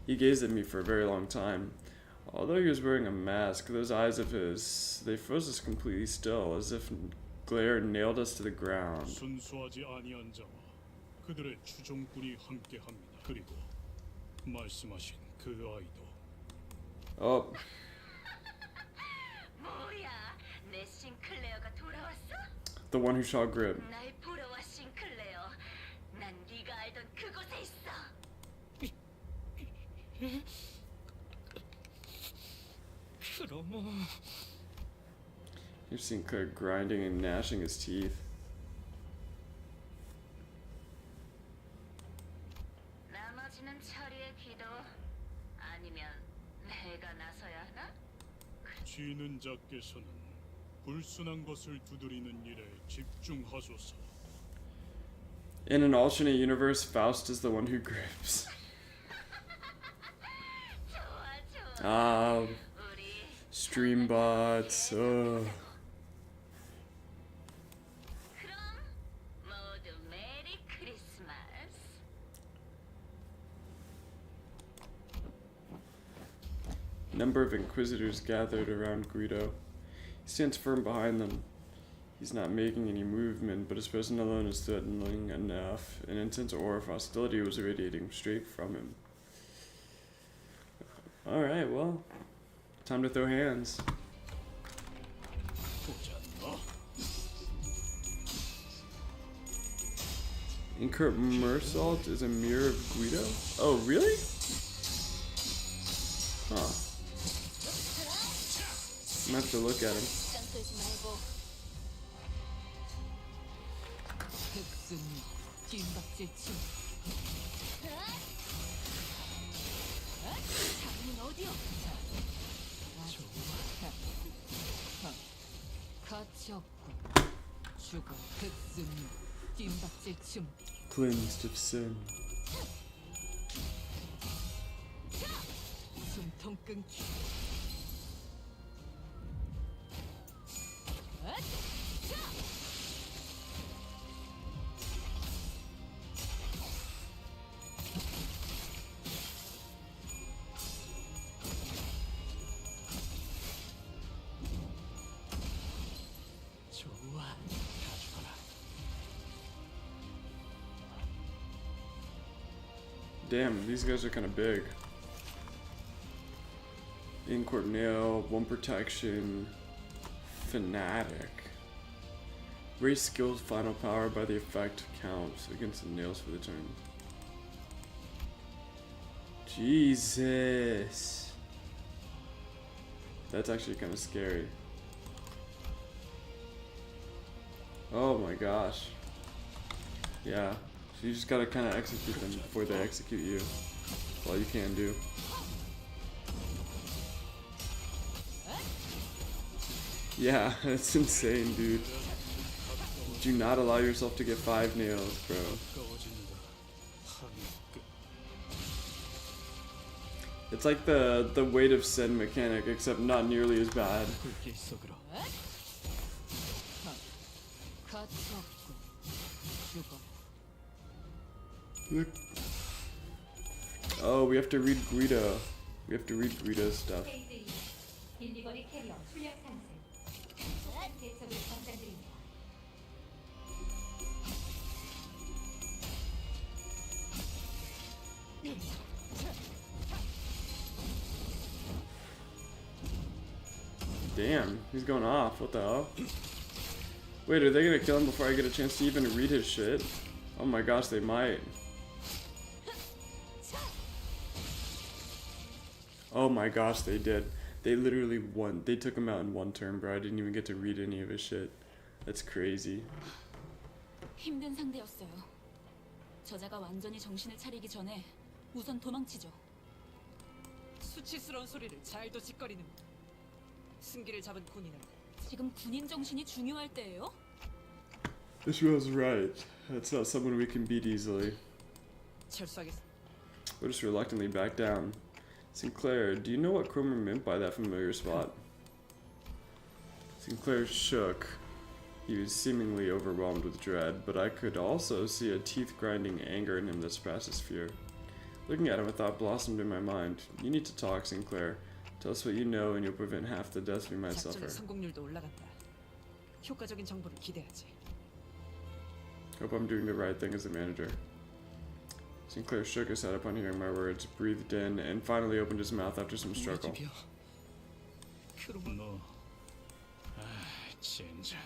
He gazed at me for a very long time. Although he was wearing a mask, those eyes of his, they froze us completely still, as if glare nailed us to the ground. 순수하지 아니한 자와 그들의 추종꾼이 함께합니다. 그리고 말씀하신 그 아이도. Oh. 뭐야? 내 싱클레어가 돌아왔어? The one who shall grip. 날 보러 와 싱클레어. 난 네가 알던 그곳에 있어. 그러면 You've seen Sinclair grinding and gnashing his teeth. 나머지는 처리의 기도 아니면 내가 나서야 하나? 지는 자께서는 불순한 것을 두드리는 일에 집중하소서. In an alternate universe, Faust is the one who grips. Stream bots. 그럼 모두 메리 크리스마스. Number of inquisitors gathered around Greedo. He stands firm behind them. He's not making any movement, but his presence alone is threatening enough. An intense aura of hostility was radiating straight from him. Alright, well, time to throw hands. Incurt Mersault is a mirror of Guido? Oh, really? Huh. I'm gonna have to look at him. Cleansed of sin. Damn, these guys are kind of big. Incourt nail, one protection, fanatic. Raise skills final power by the effect counts against the nails for the turn. Jesus. That's actually kind of scary. Oh my gosh. Yeah. So you just gotta kind of execute them before they execute you. That's all you can do. Yeah, that's insane, dude. Do not allow yourself to get 5 nails, bro. It's like the weight of sin mechanic, except not nearly as bad. 불길 속으로. 가차없고 죽어. Oh, we have to read Guido. We have to read Guido's stuff. 빌리버리 캐리어 출력 상승. 대처를 권장드립니다. Damn, he's going off. What the hell? Wait, are they gonna kill him before I get a chance to even read his shit? Oh my gosh, they might. Oh my gosh, they did. They literally won. They took him out in one turn, bro. I didn't even get to read any of his shit. That's crazy. 힘든 상대였어요. 저자가 완전히 정신을 차리기 전에 우선 도망치죠. 수치스러운 소리를 잘도 짓거리는 승기를 잡은 군인은 지금 군인 정신이 중요할 때예요? This was right. That's not someone we can beat easily. 철수하겠어. We'll just reluctantly back down. Sinclair, do you know what Cromer meant by that familiar spot? Sinclair shook. He was seemingly overwhelmed with dread, but I could also see a teeth-grinding anger in him that surpassed his fear. Looking at him, a thought blossomed in my mind. You need to talk, Sinclair. Tell us what you know and you'll prevent half the deaths we might suffer. 작전의 성공률도 올라간다. 효과적인 정보를 기대하지. Hope I'm doing the right thing as a manager. Sinclair shook his head upon hearing my words, breathed in, and finally opened his mouth after some struggle. 너, 젠장.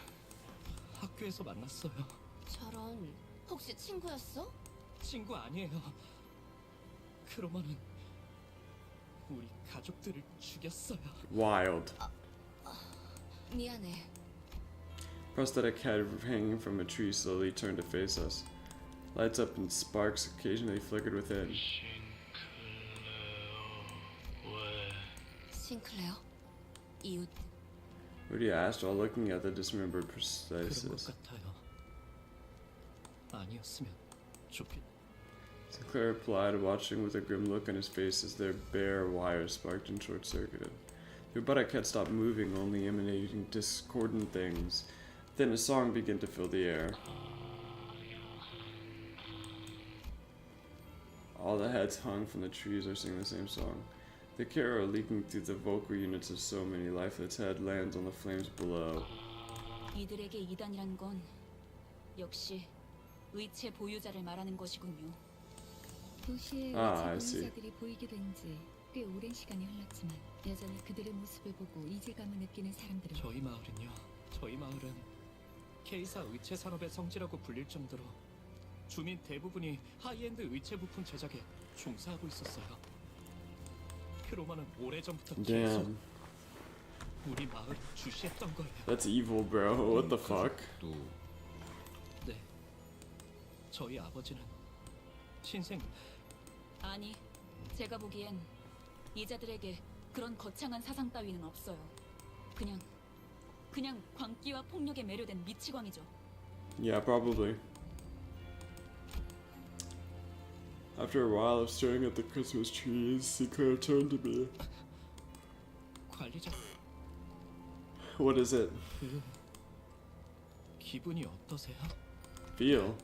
학교에서 만났어요. 저런, 혹시 친구였어? 친구 아니에요. 크로마는 우리 가족들을 죽였어요. Wild. 미안해. Prosthetic head hanging from a tree slowly turned to face us. Lights up and sparks occasionally flickered within. 싱클레어? 이웃. Rudy asked while looking at the dismembered prosthesis. 아니었으면 좋겠. Sinclair replied, watching with a grim look on his face as their bare wires sparked and short-circuited. The robotic head stopped moving, only emanating discordant things. Then a song began to fill the air. All the heads hung from the trees are singing the same song. The carol leaking through the vocal units of so many lifeless heads lands on the flames below. 이들에게 이단이란 건 역시 의체 보유자를 말하는 것이군요. 도시에 I 의체 see. 보유자들이 보이게 된 지 꽤 오랜 시간이 흘렀지만 여전히 그들의 모습을 보고 이질감을 느끼는 사람들은 저희 마을은 K사 의체 산업의 성지라고 불릴 정도로 주민 대부분이 하이엔드 의체 부품 제작에 종사하고 있었어요. 크로마는 오래전부터 계속 Damn. 우리 마을을 주시했던 거예요. That's evil, bro. What the fuck? 네, 저희 아버지는 신생. 아니, 제가 보기엔 이자들에게 그런 거창한 사상 따위는 없어요. 그냥 광기와 폭력에 매료된 미치광이죠. Yeah, probably. After a while of staring at the Christmas trees, Sinclair turned to me. 관리자. What is it? 기분이 어떠세요? Feel.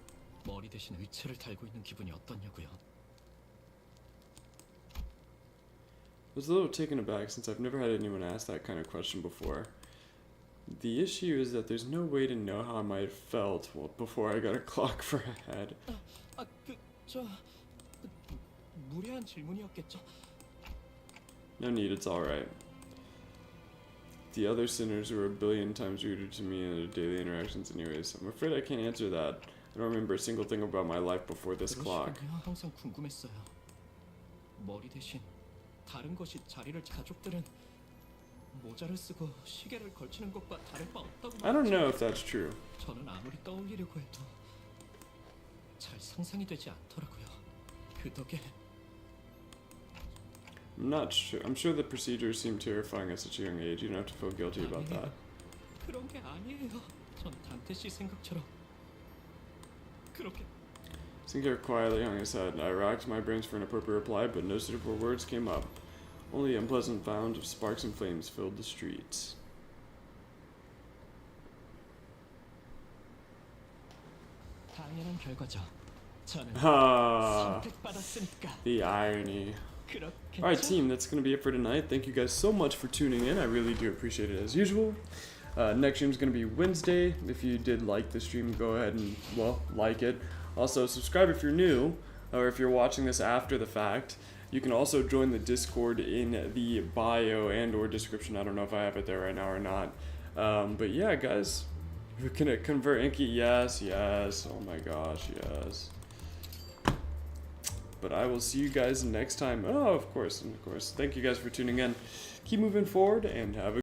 머리 대신 의체를 달고 있는 기분이 어떠냐고요? I was a little taken aback since I've never had anyone ask that kind of question before. The issue is that there's no way to know how I might have felt before I got a clock for a head. 무례한 질문이었겠죠? No need, it's alright. The other sinners were a billion times ruder to me in their daily interactions anyways. I'm afraid I can't answer that. I don't remember a single thing about my life before this clock. 그러시군요. 항상 궁금했어요. 머리 대신 다른 것이 자리를 가족들은 모자를 쓰고 시계를 걸치는 것과 다를 바 없다고. I don't know if that's true. 저는 아무리 떠올리려고 해도 잘 상상이 되지 않더라고요. 그 덕에 I'm not sure. I'm sure the procedures seem terrifying at such a young age. You don't have to feel guilty about that. 그런 게 아니에요. 전 단테 씨 생각처럼 그렇게. Sinclair quietly hung his head. I racked my brains for an appropriate reply, but no suitable words came up. Only unpleasant sounds of sparks and flames filled the streets. 당연한 결과죠. 저는 Ah, 선택받았으니까. the irony. 그렇겠죠? Alright, team, that's going to be it for tonight. Thank you guys so much for tuning in. I really do appreciate it as usual. Next stream is going to be Wednesday. If you did like the stream, go ahead and, well, like it. Also, subscribe if you're new, or if you're watching this after the fact. You can also join the Discord in the bio and or description. I don't know if I have it there right now or not. But yeah, guys, we're going to convert Inky. Yes, yes. Oh my gosh, yes. But I will see you guys next time. Oh, of course, and of course. Thank you guys for tuning in. Keep moving forward and have a